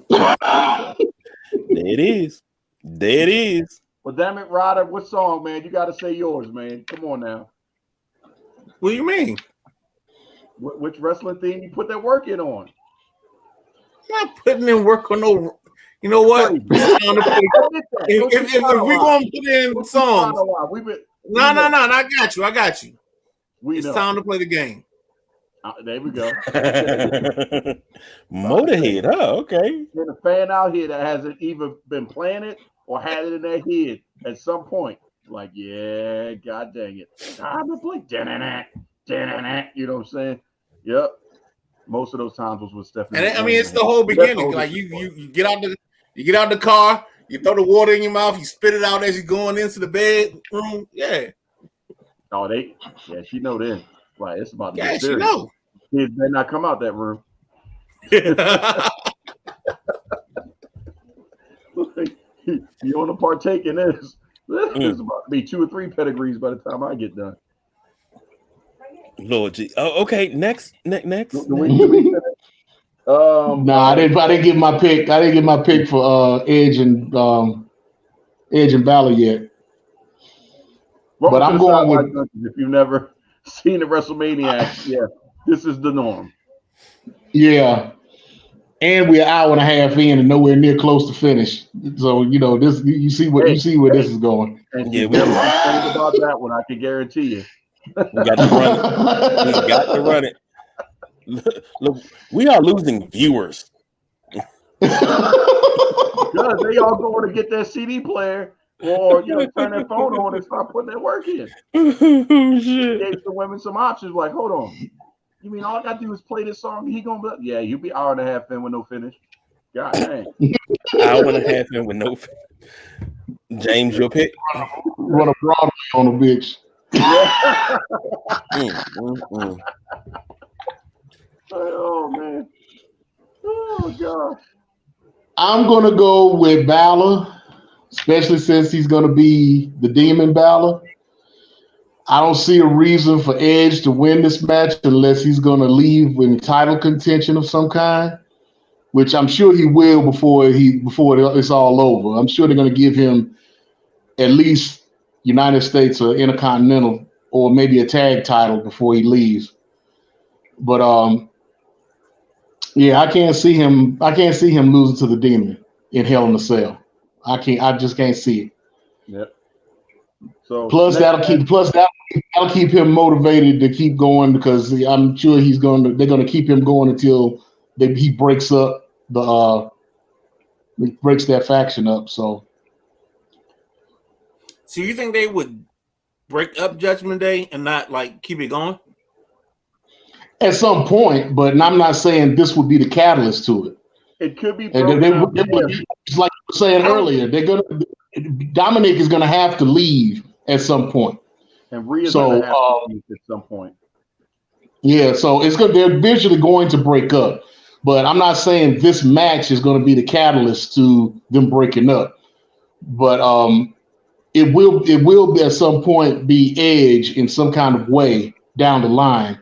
it is. There it is. Well, damn it, Ryder, what song, man? You got to say yours, man. Come on now. What do you mean? Which wrestling theme you put that work in on? I'm not putting in work on no. You know what? If we're going to put in songs. No, I got you. It's time to play the game. There we go. Motorhead, okay. There's a fan out here that hasn't even been playing it or had it in their head at some point. Like, yeah, god dang it. I'm gonna play you know what I'm saying? Yep. Most of those times was with Stephanie. And I mean, it's the whole beginning. Like you get out the car, you throw the water in your mouth, you spit it out as you're going into the bedroom. Yeah. Oh, she know then. Like, it's about to be serious. She know. Kids better not come out that room. You want to partake in this? There's about to be 2 or 3 pedigrees by the time I get done. Lord G. Oh, okay. Next. I didn't get my pick. I didn't get my pick for Edge and Balor yet. But I'm going with. If you've never seen the Wrestlemaniacs, yeah, this is the norm. Yeah, and we're an hour and a half in and nowhere near close to finish. So this. You see where this is going. And yeah, we never complained about that one. I can guarantee you. We got to run it. We got to run it. Look, we are losing viewers. Because they all going to get that CD player or turn their phone on and start putting their work in. Shit. Gave the women some options. Like, hold on, you mean all I got to do is play this song? He gonna be, yeah, you'll be hour and a half in with no finish. God dang. Hour and a half in with no finish. James, your pick. Run a Broadway on a bitch. Oh man. Oh gosh. I'm gonna go with Balor, especially since he's gonna be the Demon Balor. I don't see a reason for Edge to win this match unless he's gonna leave with title contention of some kind, which I'm sure he will before it's all over. I'm sure they're gonna give him at least United States or Intercontinental or maybe a tag title before he leaves. But yeah, I can't see him losing to the Demon in Hell in a Cell. I just can't see it. Yep. So plus that'll keep him motivated to keep going because I'm sure they're gonna keep him going until he breaks up breaks that faction up. So you think they would break up Judgment Day and not like keep it going? At some point, but I'm not saying this would be the catalyst to it. It could be. Just like you were saying earlier, Dominic is gonna have to leave at some point. And Rhea's gonna have to leave at some point. Yeah, so they're eventually going to break up. But I'm not saying this match is going to be the catalyst to them breaking up. But it will at some point be Edge in some kind of way down the line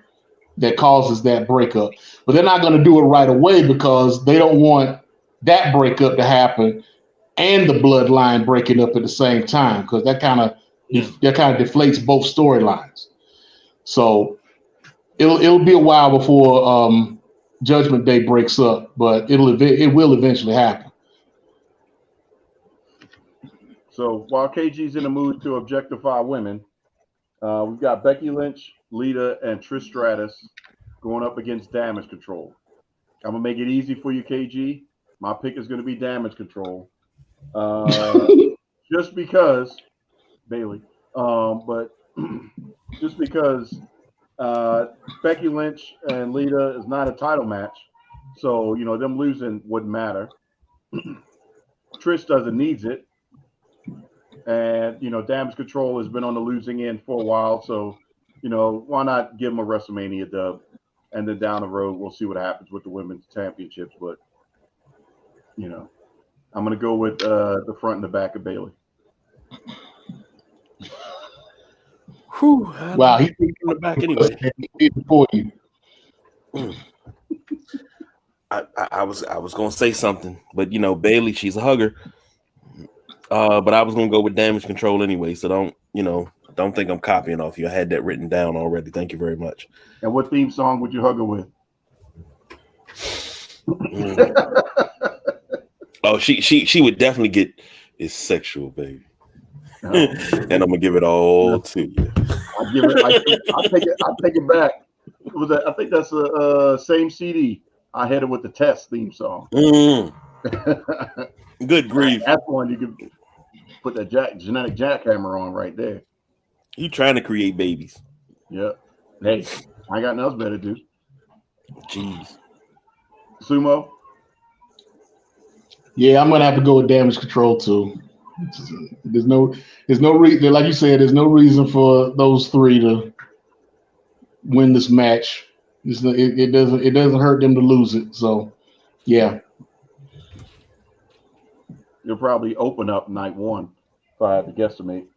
that causes that breakup. But they're not going to do it right away because they don't want that breakup to happen and the bloodline breaking up at the same time, because that kind of deflates both storylines. So it'll be a while before Judgment Day breaks up, but it will eventually happen. So while KG's in the mood to objectify women, we've got Becky Lynch, Lita, and Trish Stratus going up against Damage Control. I'm gonna make it easy for you, KG. My pick is gonna be Damage Control, just because Bailey. But just because Becky Lynch and Lita is not a title match, so them losing wouldn't matter. Trish doesn't needs it, and Damage Control has been on the losing end for a while, so why not give them a WrestleMania dub, and then down the road we'll see what happens with the women's championships. But I'm gonna go with the front and the back of Bailey. Whew, wow, he's in the back anyway. For you. I was gonna say something, but Bailey, she's a hugger. But I was gonna go with Damage Control anyway, so don't think I'm copying off you. I had that written down already. Thank you very much. And what theme song would you hug her with? Oh, she would definitely get It's Sexual, baby. And I'm gonna give it all to you. I'll take it back. I think that's the same CD. I had it with the Test theme song. Good grief. That's one you could put the genetic jackhammer on right there. You trying to create babies. Yep. Hey, I got nothing else better to do. Jeez. Sumo? Yeah, I'm gonna have to go with Damage Control too. There's no reason, like you said, there's no reason for those three to win this match. It doesn't hurt them to lose it. So, yeah. You'll probably open up night one, if I had to guesstimate.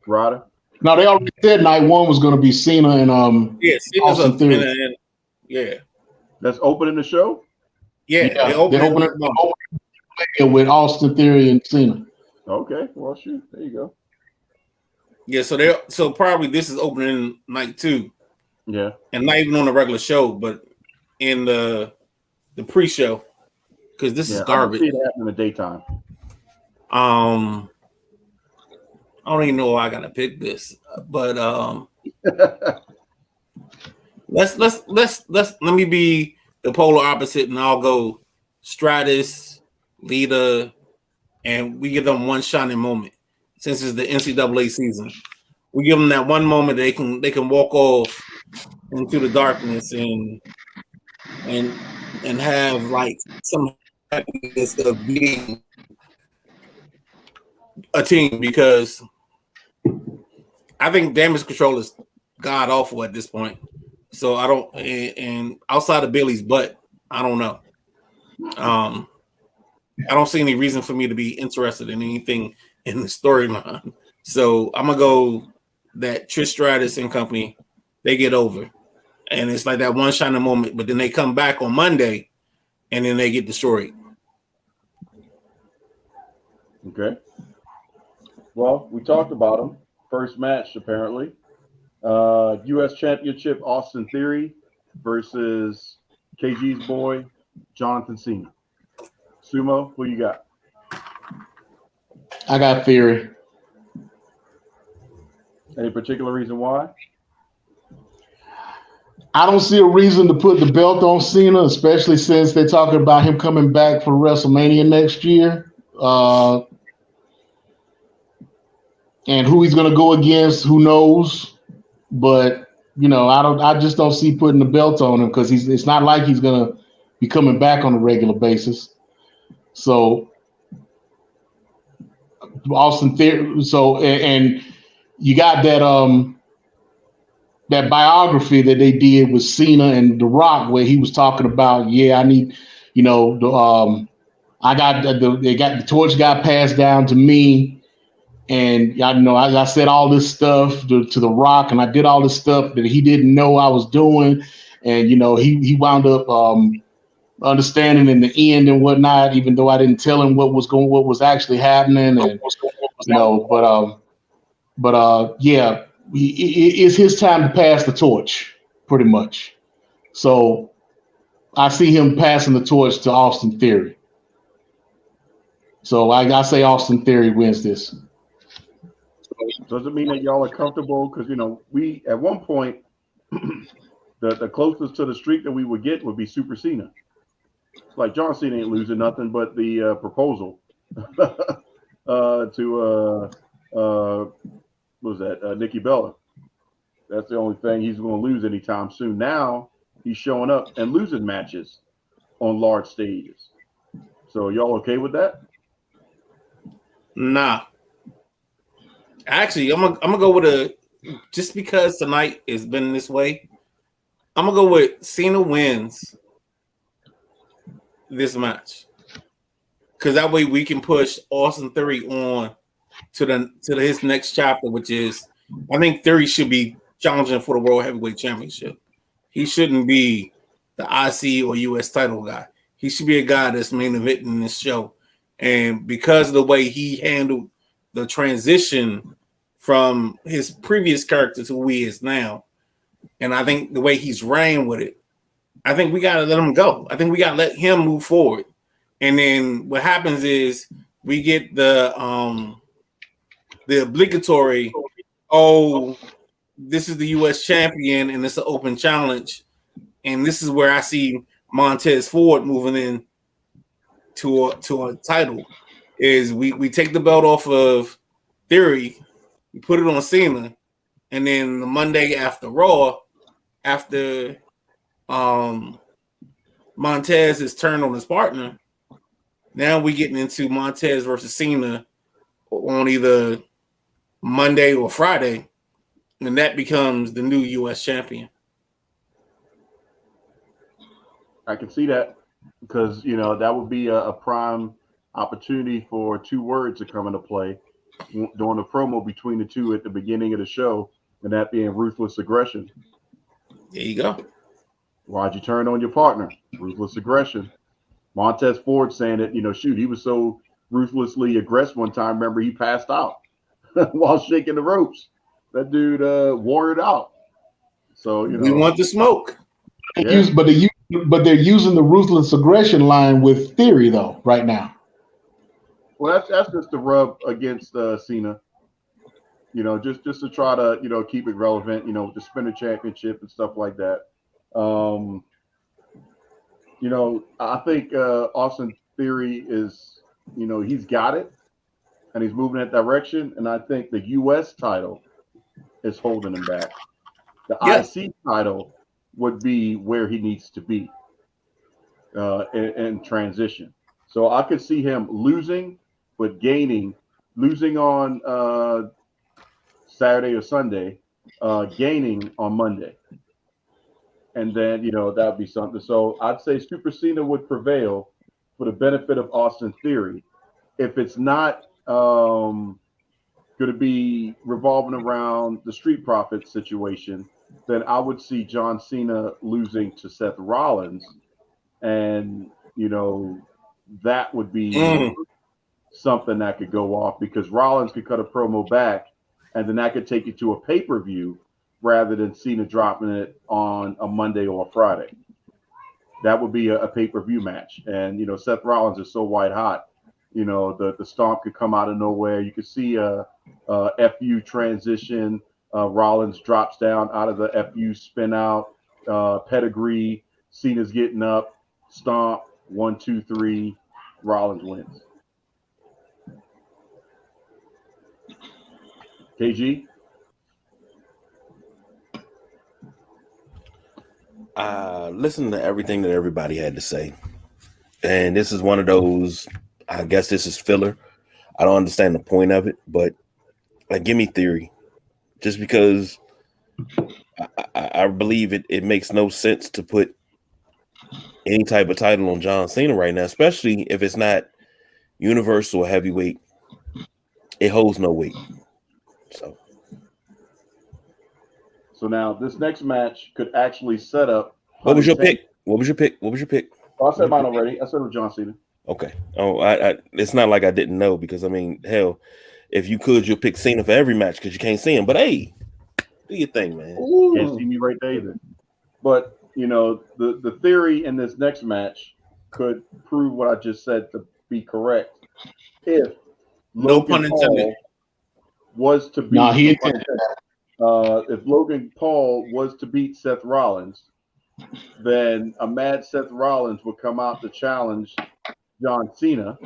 Ryder? No, they already said night one was going to be Cena and Austin Theory. Yeah. That's opening the show? Yeah. They're opening with Austin Theory and Cena. Okay, well, shoot, there you go. Yeah, so probably this is opening night 2. Yeah, and not even on a regular show, but in the pre-show, because this is garbage. I see it happen in the daytime. I don't even know why I gotta pick this, but let me be the polar opposite, and I'll go Stratus, Lita, and we give them one shining moment. Since it's the NCAA season, we give them that one moment they can walk off into the darkness and have like some happiness of being a team, because I think Damage Control is god awful at this point. So I don't, and outside of Billy's butt, I don't know. I don't see any reason for me to be interested in anything in the storyline. So I'm gonna go that Trish Stratus and company, they get over. And it's like that one shining moment, but then they come back on Monday and then they get destroyed. Okay. Well, we talked about them. First match, apparently. U.S. Championship, Austin Theory versus KG's boy, Jonathan Cena. Sumo, who you got? I got Theory. Any particular reason why? I don't see a reason to put the belt on Cena, especially since they're talking about him coming back for WrestleMania next year. And who he's going to go against, who knows? But I just don't see putting the belt on him, because it's not like he's going to be coming back on a regular basis. So Austin Theory. So and you got that that biography that they did with Cena and The Rock, where he was talking about, I need, they got the torch got passed down to me, and I said all this stuff to The Rock, and I did all this stuff that he didn't know I was doing, and he wound up understanding in the end and whatnot, even though I didn't tell him what was actually happening, and yeah, it's his time to pass the torch, pretty much. So I see him passing the torch to Austin Theory. So I say Austin Theory wins this. Does it mean that y'all are comfortable? Because we at one point the closest to the streak that we would get would be Super Cena. Like John Cena ain't losing nothing but the proposal to what was that Nikki Bella. That's the only thing he's going to lose anytime soon. Now he's showing up and losing matches on large stages. So y'all okay with that? Nah. Actually, I'm gonna go with just because tonight has been this way. I'm gonna go with Cena wins this match, because that way we can push Austin Theory on to his next chapter, which is I think Theory should be challenging for the World Heavyweight Championship. He shouldn't be the IC or US title guy. He should be a guy that's main eventing this show. And because of the way he handled the transition from his previous character to who he is now, and I think the way he's ran with it, I think we got to let him go. I think we got to let him move forward. And then what happens is we get the obligatory, this is the U.S. champion and it's an open challenge. And this is where I see Montez Ford moving in to a title. Is we take the belt off of Theory, we put it on Cena, and then the Monday after Raw, after Montez is turned on his partner, now we getting into Montez versus Cena on either Monday or Friday, and that becomes the new U.S. champion. I can see that, because that would be a prime opportunity for two words to come into play during the promo between the two at the beginning of the show, and that being ruthless aggression. There you go. Why'd you turn on your partner? Ruthless aggression. Montez Ford saying that, he was so ruthlessly aggressive one time. Remember, he passed out while shaking the ropes. That dude wore it out. So, we want the smoke. Yeah. But they're using the ruthless aggression line with Theory though right now. Well, that's just the rub against Cena. Just to try to keep it relevant. With the Spinner Championship and stuff like that. I think Austin Theory is, he's got it, and he's moving in that direction. And I think the U.S. title is holding him back. The IC title would be where he needs to be in transition. So I could see him losing, but losing on Saturday or Sunday, gaining on Monday. And then, that would be something. So I'd say Super Cena would prevail for the benefit of Austin Theory. If it's not going to be revolving around the Street Profits situation, then I would see John Cena losing to Seth Rollins. And, that would be something that could go off, because Rollins could cut a promo back, and then that could take you to a pay-per-view rather than Cena dropping it on a Monday or a Friday. That would be a pay-per-view match. And, Seth Rollins is so white hot. The stomp could come out of nowhere. You could see a FU transition. Rollins drops down out of the FU spin out. Pedigree. Cena's getting up. Stomp. 1, 2, 3. Rollins wins. KG? Listen to everything that everybody had to say. And this is one of those, I guess this is filler. I don't understand the point of it, but give me Theory. Just because I believe it makes no sense to put any type of title on John Cena right now, especially if it's not universal heavyweight. It holds no weight. So now this next match could actually set up. What was your pick? What was your pick? I said mine already. I said with John Cena. Okay. Oh, I it's not like I didn't know because I mean, hell, if you could, you'll pick Cena for every match because you can't see him. But hey, do your thing, man. Can't see me right there either. But the theory in this next match could prove what I just said to be correct. If No pun Logan intended. Paul was to beat, No, he intended if Logan Paul was to beat Seth Rollins, then a mad Seth Rollins would come out to challenge John Cena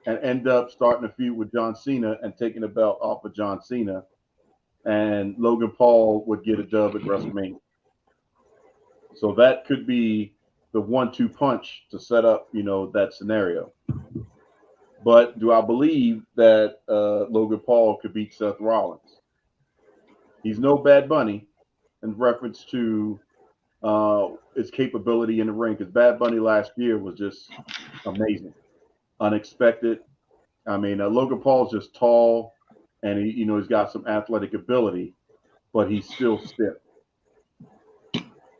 and end up starting a feud with John Cena and taking the belt off of John Cena, and Logan Paul would get a dub at WrestleMania. So that could be the 1-2 punch to set up, that scenario. But do I believe that Logan Paul could beat Seth Rollins? He's no Bad Bunny in reference to his capability in the ring, because Bad Bunny last year was just amazing, unexpected. I mean, Logan Paul's just tall, and he's got some athletic ability, but he's still stiff.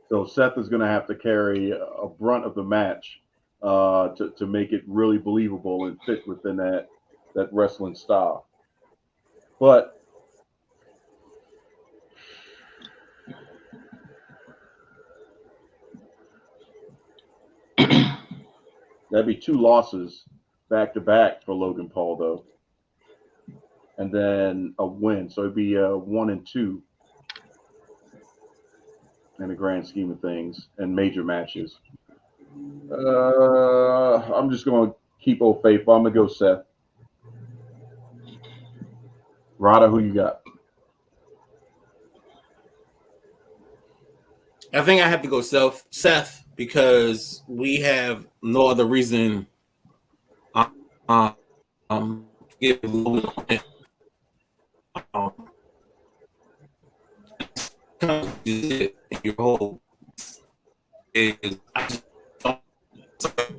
So Seth is going to have to carry a brunt of the match to make it really believable and fit within that wrestling style. But that'd be 2 losses back to back for Logan Paul, though, and then a win. So it'd be 1-2 in the grand scheme of things and major matches. I'm just going to keep old faithful. I'm going to go Seth. Rada, who you got? I think I have to go Seth because we have no other reason. Give your whole is.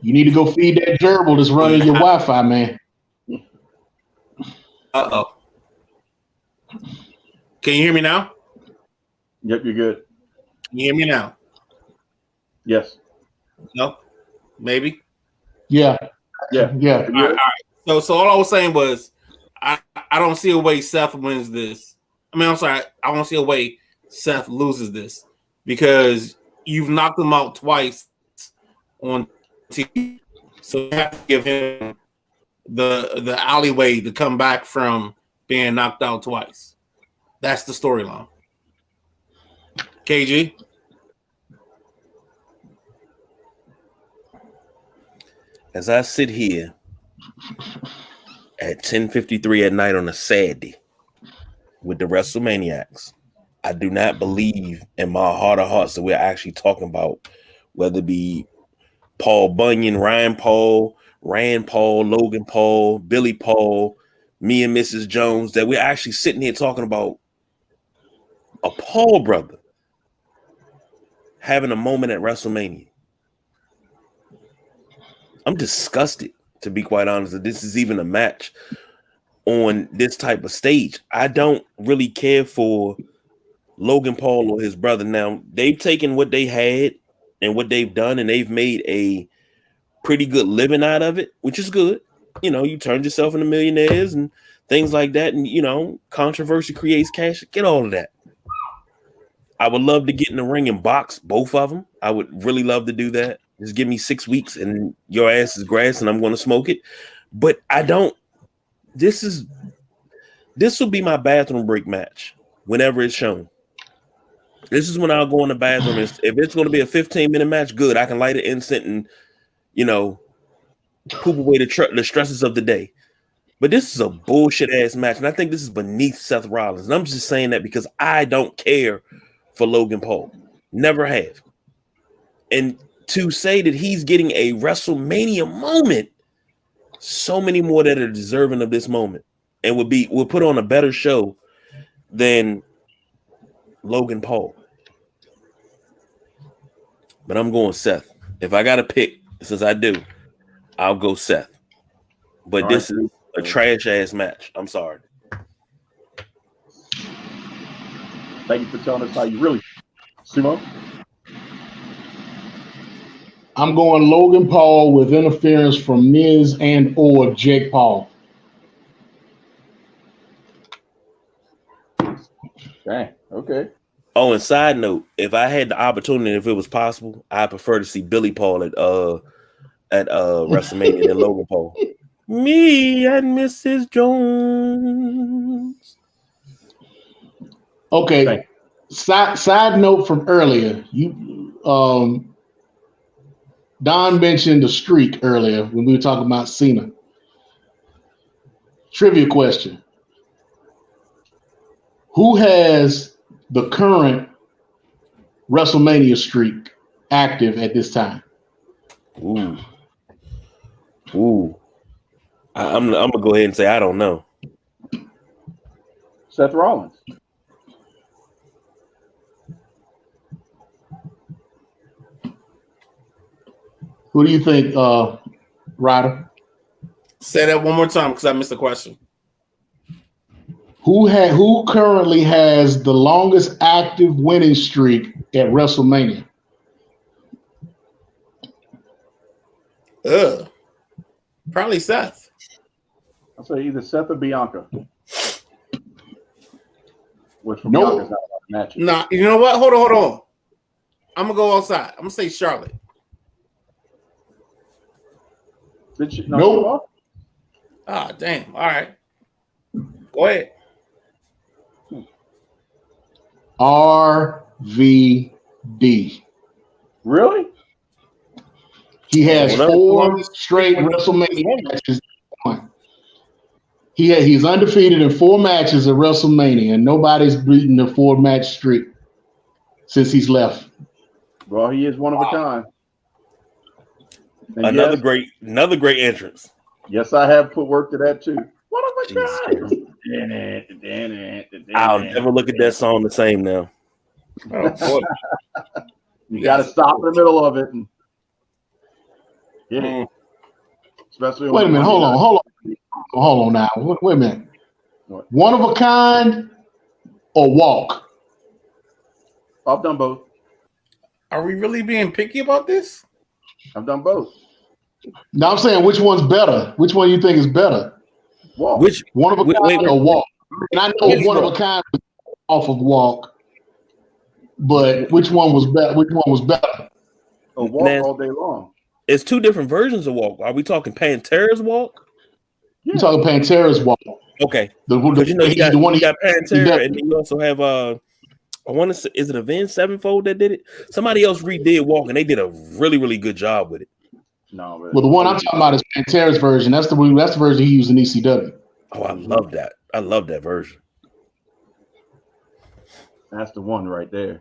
You need to go feed that gerbil that's running your Wi-Fi, man. Uh-oh. Can you hear me now? Yep, you're good. Can you hear me now? Yes. No? Maybe? Yeah. Yeah. Yeah. All right. So all I was saying was I don't see a way Seth wins this. I mean, I'm sorry. I don't see a way Seth loses this because you've knocked him out twice on TV. So you have to give him the alleyway to come back from being knocked out twice. That's the storyline. KG? As I sit here at 10:53 at night on a Saturday with the Wrestlemaniacs, I do not believe in my heart of hearts that we're actually talking about whether it be Paul Bunyan, Ryan Paul, Rand Paul, Logan Paul, Billy Paul, me and Mrs. Jones, that we're actually sitting here talking about a Paul brother having a moment at WrestleMania. I'm disgusted, to be quite honest, that this is even a match on this type of stage. I don't really care for Logan Paul or his brother. Now, they've taken what they had and what they've done, and they've made a pretty good living out of it, which is good. You turned yourself into millionaires and things like that, and, controversy creates cash. Get all of that. I would love to get in the ring and box both of them. I would really love to do that. Just give me 6 weeks and your ass is grass and I'm going to smoke it. But I don't. This will be my bathroom break match whenever it's shown. This is when I'll go in the bathroom. If it's going to be a 15-minute match, good. I can light an incense and, poop away the stresses of the day. But this is a bullshit ass match. And I think this is beneath Seth Rollins. And I'm just saying that because I don't care for Logan Paul. Never have. And to say that he's getting a WrestleMania moment, so many more that are deserving of this moment and will put on a better show than Logan Paul. But I'm going Seth. If I got to pick, since I do, I'll go Seth. But this is a trash ass match. I'm sorry. Thank you for telling us how you really, Sumo. I'm going Logan Paul with interference from Miz and or Jake Paul. Dang. Okay. Oh, and side note, if I had the opportunity, if it was possible, I prefer to see Billy Paul at WrestleMania than Logan Paul. Me and Mrs. Jones. Okay. Side note from earlier. Don mentioned the streak earlier when we were talking about Cena. Trivia question. Who has the current WrestleMania streak active at this time? Ooh. I'm gonna go ahead and say I don't know. Seth Rollins. Who do you think, Ryder? Say that one more time because I missed the question. Who currently has the longest active winning streak at WrestleMania? Probably Seth. I'll say either Seth or Bianca. Which for Nope. Bianca's not a match. Nah, you know what? Hold on. I'm gonna go outside. I'm gonna say Charlotte. Did she? Nope. Ah, damn. All right. Go ahead. RVD. Really? He has 4 straight WrestleMania matches. He's undefeated in 4 matches at WrestleMania, and nobody's beaten the 4-match streak since he's left. Well, he is one of a kind. And Another great entrance. Yes, I have put work to that too. One of a kind. I'll never look at that song the same now. Oh, boy. You got to stop in the middle of it and get it. Especially Wait a minute. Hold on now. Wait a minute. What? One of a kind or walk? I've done both. Are we really being picky about this? I've done both. No, I'm saying which one's better? Which one you think is better? Walk. Which One of a kind or walk? And I know one of a kind was off of walk, but which one was better? Which one was better? A walk all day long. It's 2 different versions of walk. Are we talking Pantera's walk? You're talking Pantera's walk. Okay. The You got Pantera, and then you also have I want to say, is it Avenged Sevenfold that did it? Somebody else redid walk, and they did a really, really good job with it. No, well, the one I'm talking about is Pantera's version. That's the version he used in ECW. Oh, I love that. I love that version. That's the one right there.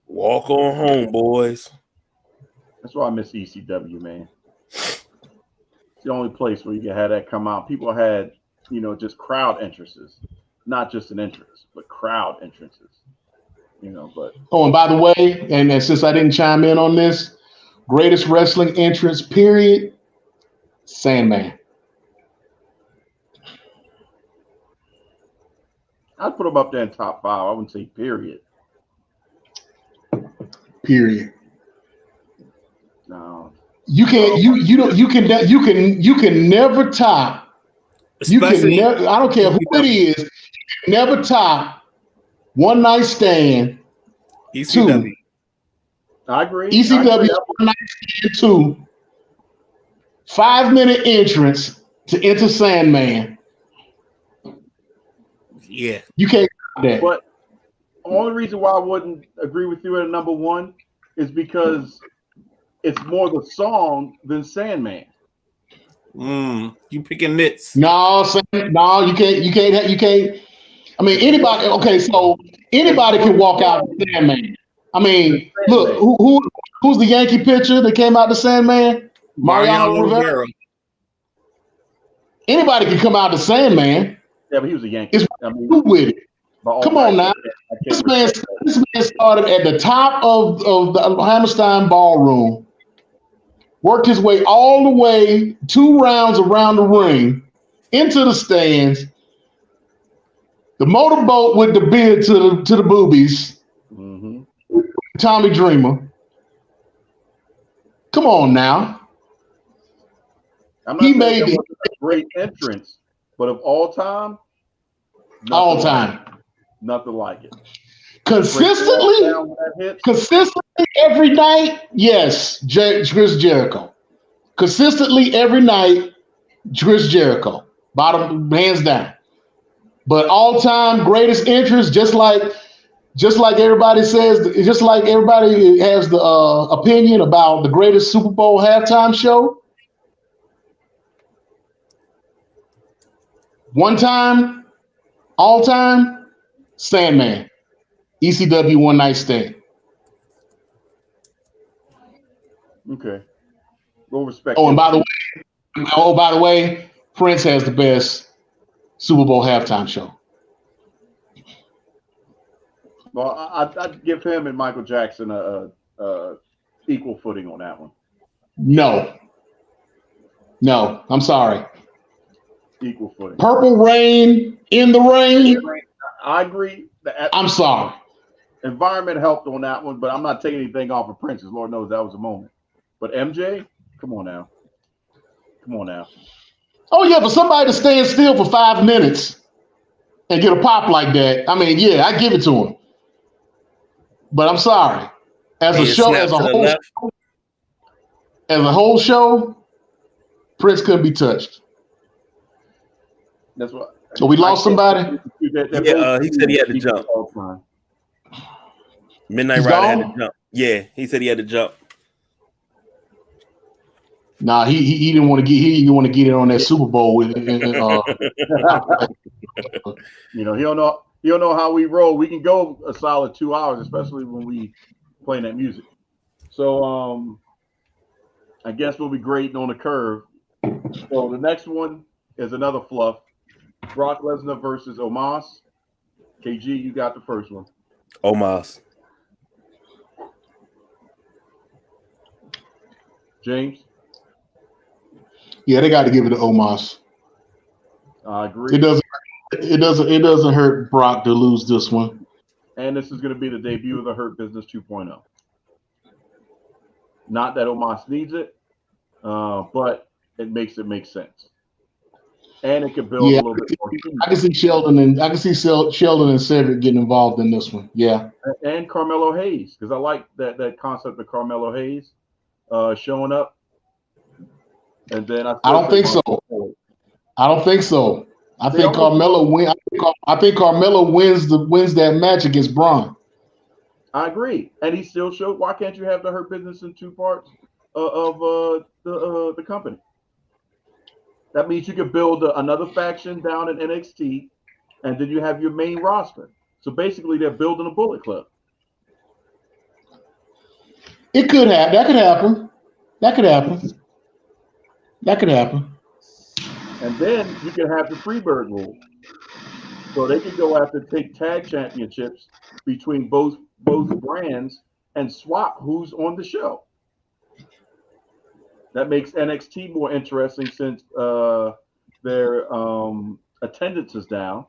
Walk on home, boys. That's why I miss ECW, man. It's the only place where you can have that come out. People had, just crowd entrances, not just an entrance, but crowd entrances. But and by the way, and since I didn't chime in on this, greatest wrestling entrance, period, Sandman. I'd put him up there in top 5. I wouldn't say period. Period. No. You can't. You can never top. You can never. I don't care who it is. You can never top One Night Stand. ECW. 2. I agree. ECW One Night Stand 2. 5-minute entrance to enter Sandman. Yeah. You can't do that. But the only reason why I wouldn't agree with you at number 1 is because it's more the song than Sandman. You picking nits. No, you can't. I mean, anybody. Okay, so anybody can walk out the Sandman. I mean, look, who's the Yankee pitcher that came out the Sandman? Mariano Rivera. Anybody can come out the Sandman. Yeah, but he was a Yankee. It's with it. Come on now. This man started at the top of the Hammerstein Ballroom, worked his way all the way 2 rounds around the ring into the stands. The motorboat with the beard to the boobies. Mm-hmm. Tommy Dreamer. Come on now. I'm not saying that wasn't a great entrance, but of all time, nothing like it. Consistently every night, yes, Chris Jericho. Consistently every night, Chris Jericho. Bottom, hands down. But all-time greatest entrance, just like everybody says, just like everybody has the opinion about the greatest Super Bowl halftime show. One time, all time, Sandman, ECW One Night Stand. Okay. We'll respect. Oh, and by the way, Prince has the best Super Bowl halftime show. Well, I'd give him and Michael Jackson a equal footing on that one. No, I'm sorry. Equal footing. Purple Rain, In the Rain. I agree. I'm sorry. Environment helped on that one, but I'm not taking anything off of Prince's. Lord knows that was a moment. But MJ, come on now. Oh yeah, for somebody to stand still for 5 minutes and get a pop like that, I mean, yeah, I give it to him. But I'm sorry. As a whole show, Prince couldn't be touched. That's what. So we lost somebody. He said he had to jump. Midnight Rider had to jump. Yeah, he said he had to jump. Nah, he didn't want to get. He didn't want to get it on that Super Bowl with. He don't know how we roll. We can go a solid 2 hours, especially when we playing that music. So I guess we'll be grading on the curve. So the next one is another fluff. Brock Lesnar versus Omos. KG, you got the first one. Omos. James? Yeah, they got to give it to Omos. I agree. It doesn't hurt Brock to lose this one. And this is going to be the debut of the Hurt Business 2.0. Not that Omos needs it, but it makes it make sense. And it could build a little bit more. I can see Sheldon and Cedric getting involved in this one. Yeah. And Carmelo Hayes, because I like that concept of Carmelo Hayes showing up. And then I don't think so. I think Carmelo wins that match against Braun. I agree, and he still showed. Why can't you have the Hurt Business in two parts of the company? That means you could build another faction down in NXT, and then you have your main roster. So basically, they're building a Bullet Club. It could have. That could happen. And then you can have the Freebird rule. So they can go after take tag championships between both brands and swap who's on the show. That makes NXT more interesting since their attendance is down.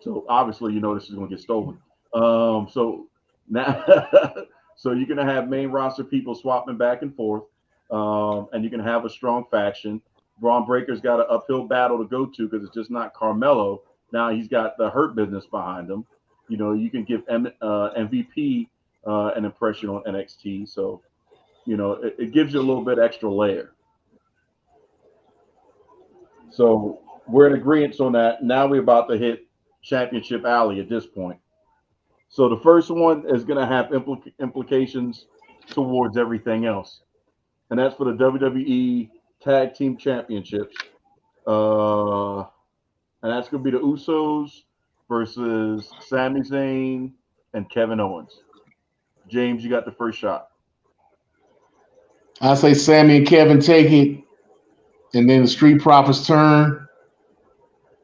So obviously, this is going to get stolen. So now, so you're going to have main roster people swapping back and forth, and you can have a strong faction. Braun Breaker's got an uphill battle to go to because it's just not Carmelo. Now he's got the Hurt Business behind him. You can give MVP an impression on NXT. So, it gives you a little bit extra layer. So we're in agreement on that. Now we're about to hit Championship Alley at this point. So the first one is going to have implications towards everything else. And that's for the WWE Tag Team Championships. And that's going to be the Usos versus Sami Zayn and Kevin Owens. James, you got the first shot. I say Sammy and Kevin take it, and then the Street Profits turn,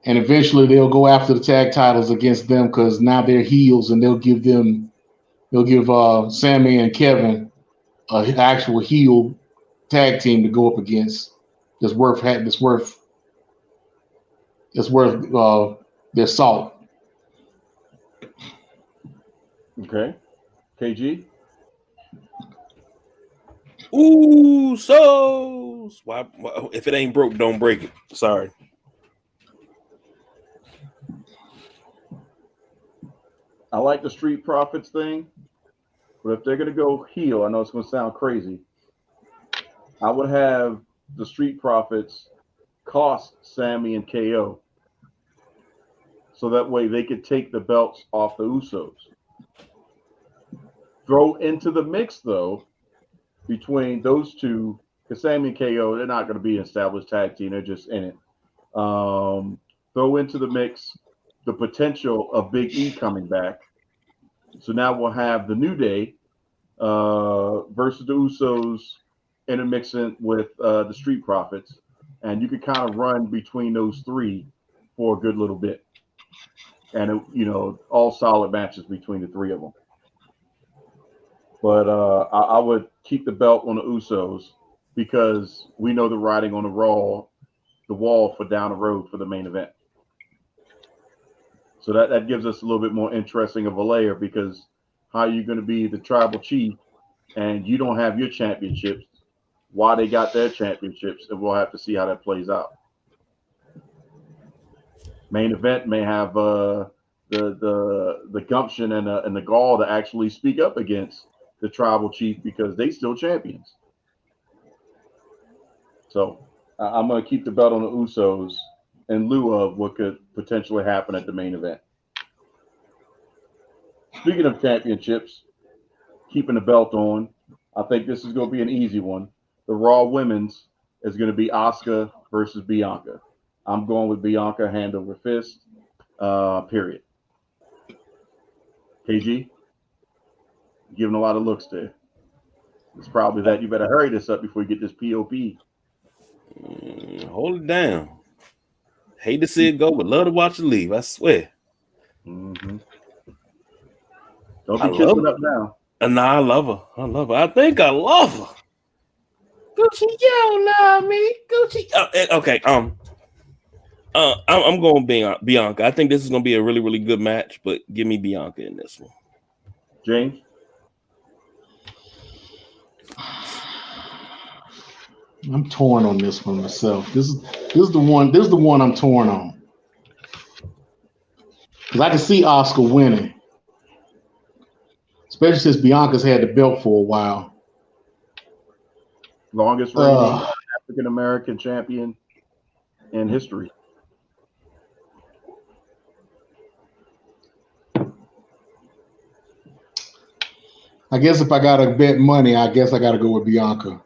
and eventually they'll go after the tag titles against them because now they're heels, and they'll give Sammy and Kevin an actual heel tag team to go up against. That's worth their salt. Okay, KG. Ooh, so why, if it ain't broke, don't break it. Sorry. I like the Street Profits thing, but if they're gonna go heel, I know it's gonna sound crazy. I would have the Street Profits cost Sammy and KO, so that way they could take the belts off the Usos. Throw into the mix though between those two, because Sammy and KO, they're not going to be an established tag team; they're just in it. Throw into the mix the potential of Big E coming back. So now we'll have the New Day versus the Usos intermixing with the Street Profits, and you could kind of run between those three for a good little bit, and all solid matches between the three of them. But I would keep the belt on the Usos because we know the writing on the wall for down the road for the main event. So that gives us a little bit more interesting of a layer, because how are you going to be the tribal chief and you don't have your championships? Why they got their championships, and we'll have to see how that plays out. Main event may have the gumption and the gall to actually speak up against the tribal chief because they still champions. So I'm going to keep the belt on the Usos in lieu of what could potentially happen at the main event. Speaking of championships, keeping the belt on, I think this is going to be an easy one. The Raw Women's is going to be Asuka versus Bianca. I'm going with Bianca hand over fist, period. KG? Giving a lot of looks there. It's probably that you better hurry this up before you get this POP. Hold it down. Hate to see it go, but love to watch it leave. I swear. Mm-hmm. Don't be kissing up now. Nah, I love her. I think I love her. Gucci, you don't love me. Gucci. Okay. I'm going Bianca. I think this is going to be a really, really good match, but give me Bianca in this one. James? I'm torn on this one myself. This is the one I'm torn on. Because I can see Asuka winning. Especially since Bianca's had the belt for a while. Longest reigning African American champion in history. I guess if I gotta bet money, I guess I gotta go with Bianca.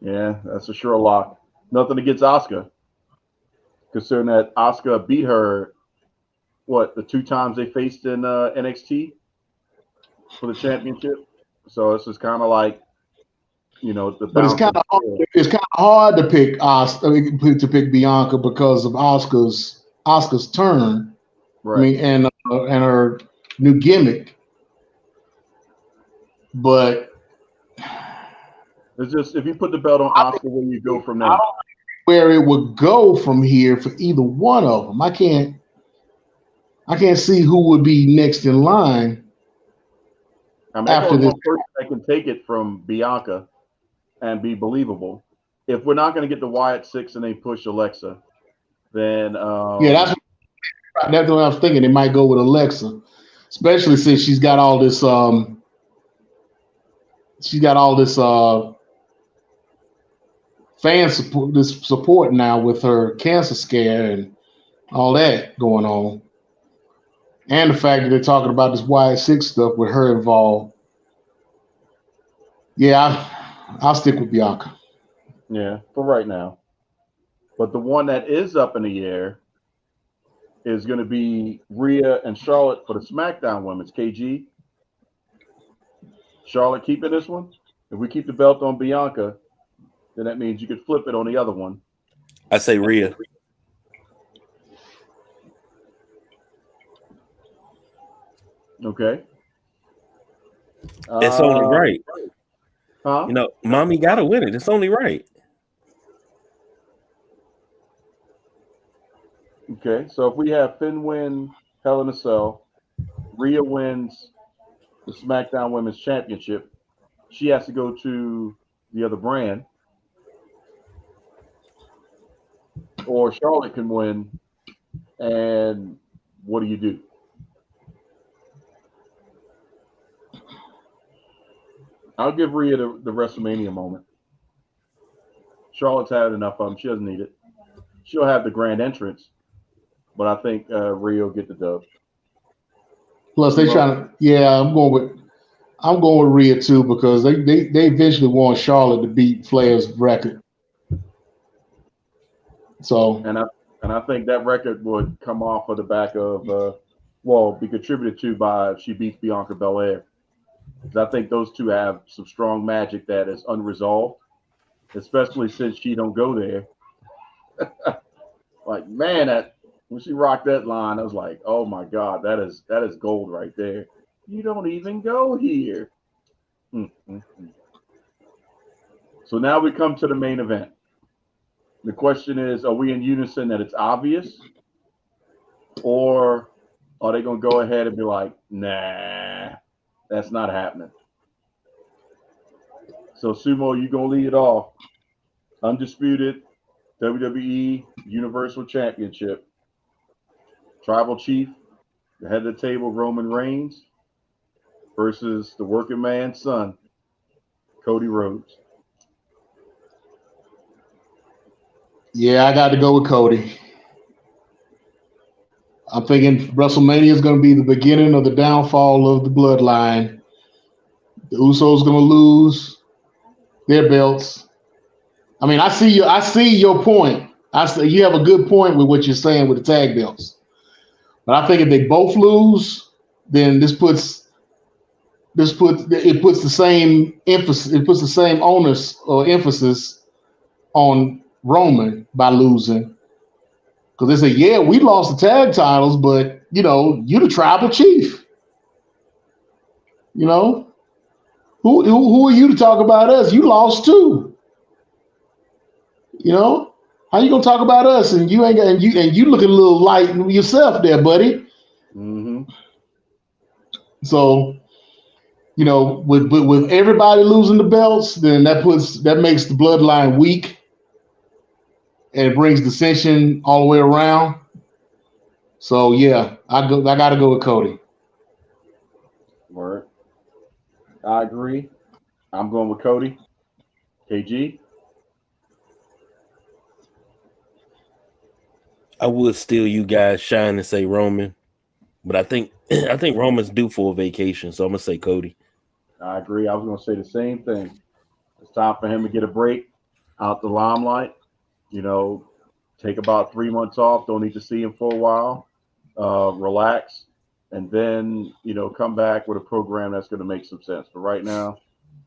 Yeah, that's a sure lock. Nothing against Asuka, considering that Asuka beat her, the 2 times they faced in NXT for the championship. So this is kind of like, the. But it's kind of hard to pick to pick Bianca because of Asuka's turn. Right. I mean, and her new gimmick. But it's just, if you put the belt on Asuka, where you go from there? Where it would go from here for either one of them. I can't see who would be next in line. I mean, after this person that can take it from Bianca and be believable. If we're not going to get the Wyatt 6 and they push Alexa, then that's what I was thinking. They might go with Alexa, especially since she's got all this fan support, this support now with her cancer scare and all that going on, and the fact that they're talking about this Y6 stuff with her involved. Yeah, I'll stick with Bianca. Yeah, for right now. But the one that is up in the air is going to be Rhea and Charlotte for the SmackDown Women's. KG? Charlotte keeping this one? If we keep the belt on Bianca, then that means you could flip it on the other one. I say Rhea. Okay. It's only right. Huh? Mommy got to win it. It's only right. Okay, so if we have Finn win Hell in a Cell, Rhea wins the SmackDown Women's Championship, she has to go to the other brand, or Charlotte can win. And what do you do? I'll give Rhea the WrestleMania moment. Charlotte's had enough of them. She doesn't need it. She'll have the grand entrance, but I think Rhea will get the dub. Plus, they trying to. Yeah, I'm going with Rhea too because they eventually want Charlotte to beat Flair's record. So and I think that record would come off of the back of be contributed to by if she beats Bianca Belair. I think those two have some strong magic that is unresolved, especially since she don't go there. Like, man, when she rocked that line, I was like, oh my God, that is gold right there. You don't even go here. So now we come to the main event. The question is, are we in unison that it's obvious? Or are they going to go ahead and be like, nah, that's not happening? So, Sumo, you're going to lead it off. Undisputed WWE Universal Championship. Tribal Chief, the head of the table, Roman Reigns, versus the working man's son, Cody Rhodes. yeah, I got to go with Cody. I'm thinking WrestleMania is going to be the beginning of the downfall of the bloodline. The Usos going to lose their belts. I mean, I see your point. You have a good point with what you're saying with the tag belts. But I think if they both lose, then it puts the same emphasis. It puts the same onus or emphasis on Roman by losing. Because they say, yeah, we lost the tag titles, but you're the tribal chief. Who are you to talk about us? You lost too. How you gonna talk about us and you ain't got and you looking a little light yourself there, buddy. Mm-hmm. So, with everybody losing the belts, then that makes the bloodline weak, and it brings dissension all the way around. So yeah, I gotta go with Cody. Word. I agree. I'm going with Cody. KG. I would steal you guys shine and say Roman, but I think Roman's due for a vacation, so I'm gonna say Cody. I agree. I was going to say the same thing. It's time for him to get a break out the limelight. Take about 3 months off. Don't need to see him for a while. Relax, and then come back with a program that's going to make some sense. But right now,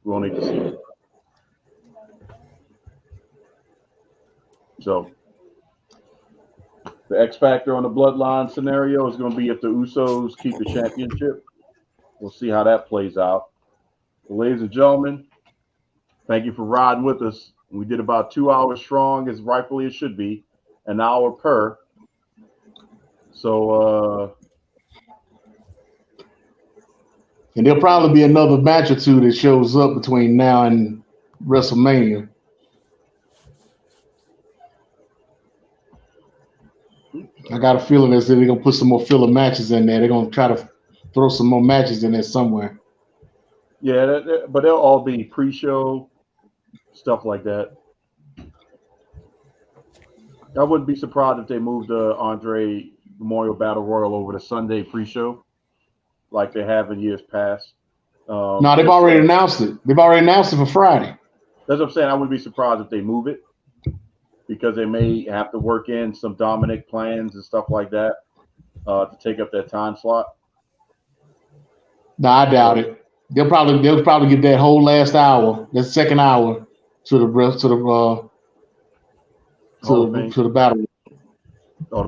we don't need to see him. So the X factor on the bloodline scenario is going to be if the Usos keep the championship. We'll see how that plays out. Well, ladies and gentlemen, thank you for riding with us. We did about 2 hours strong, as rightfully it should be, an hour per. So, and there'll probably be another match or two that shows up between now and WrestleMania. I got a feeling that they're gonna put some more filler matches in there. They're gonna try to throw some more matches in there somewhere. Yeah, but they'll all be pre-show stuff like that. I wouldn't be surprised if they moved the Andre Memorial Battle Royal over to Sunday pre-show, like they have in years past. No, they've already announced it. They've already announced it for Friday. That's what I'm saying. I wouldn't be surprised if they move it because they may have to work in some Dominic plans and stuff like that to take up that time slot. No, I doubt it. They'll probably give that whole last hour, that second hour, to the battle. Oh, the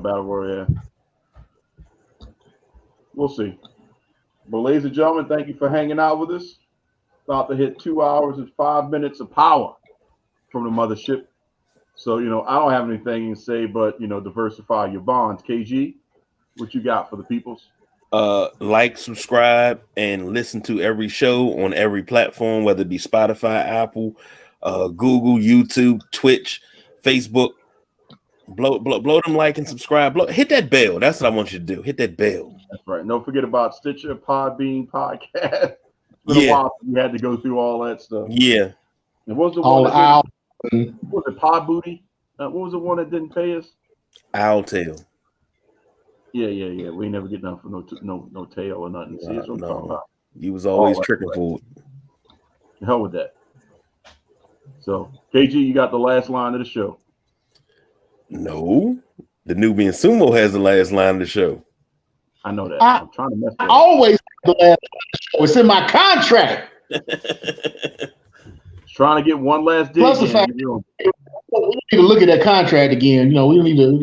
battle royal, yeah. We'll see. But ladies and gentlemen, thank you for hanging out with us. About to hit 2 hours and 5 minutes of power from the mothership. So, I don't have anything to say but, diversify your bonds. KG, what you got for the peoples? Like, subscribe, and listen to every show on every platform, whether it be Spotify, Apple, Google, YouTube, Twitch, Facebook. Blow them like and subscribe. Hit that bell. That's what I want you to do. Hit that bell. That's right. And don't forget about Stitcher, Podbean, Podcast. It's been a while since we had to go through all that stuff. Yeah. And what was the all one? out. What was it? Pod Booty? What was the one that didn't pay us? Owl Tail. Yeah. We ain't never get nothing for no tail or nothing. See, that's what I'm talking about. You was always tricking for it. The hell with that. So, KG, you got the last line of the show. No, the Nubian Sumo has the last line of the show. I know that. I'm trying to mess that I up. always have the last line of the show. It's in my contract. Trying to get one last dig. Plus the fact we need to look at that contract again. You know, we need to.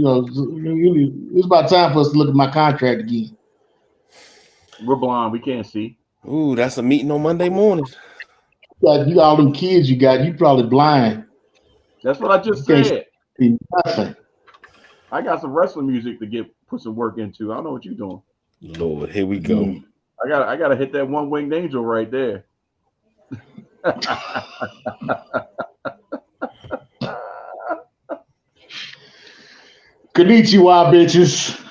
It's about time for us to look at my contract again. We're blind. We can't see. Ooh, that's a meeting on Monday morning. You got all them kids you got. You probably blind. That's what I just You can't said. see nothing. I got some wrestling music to put some work into. I don't know what you're doing. Lord, here we go. I gotta hit that one winged angel right there. Konnichiwa, bitches.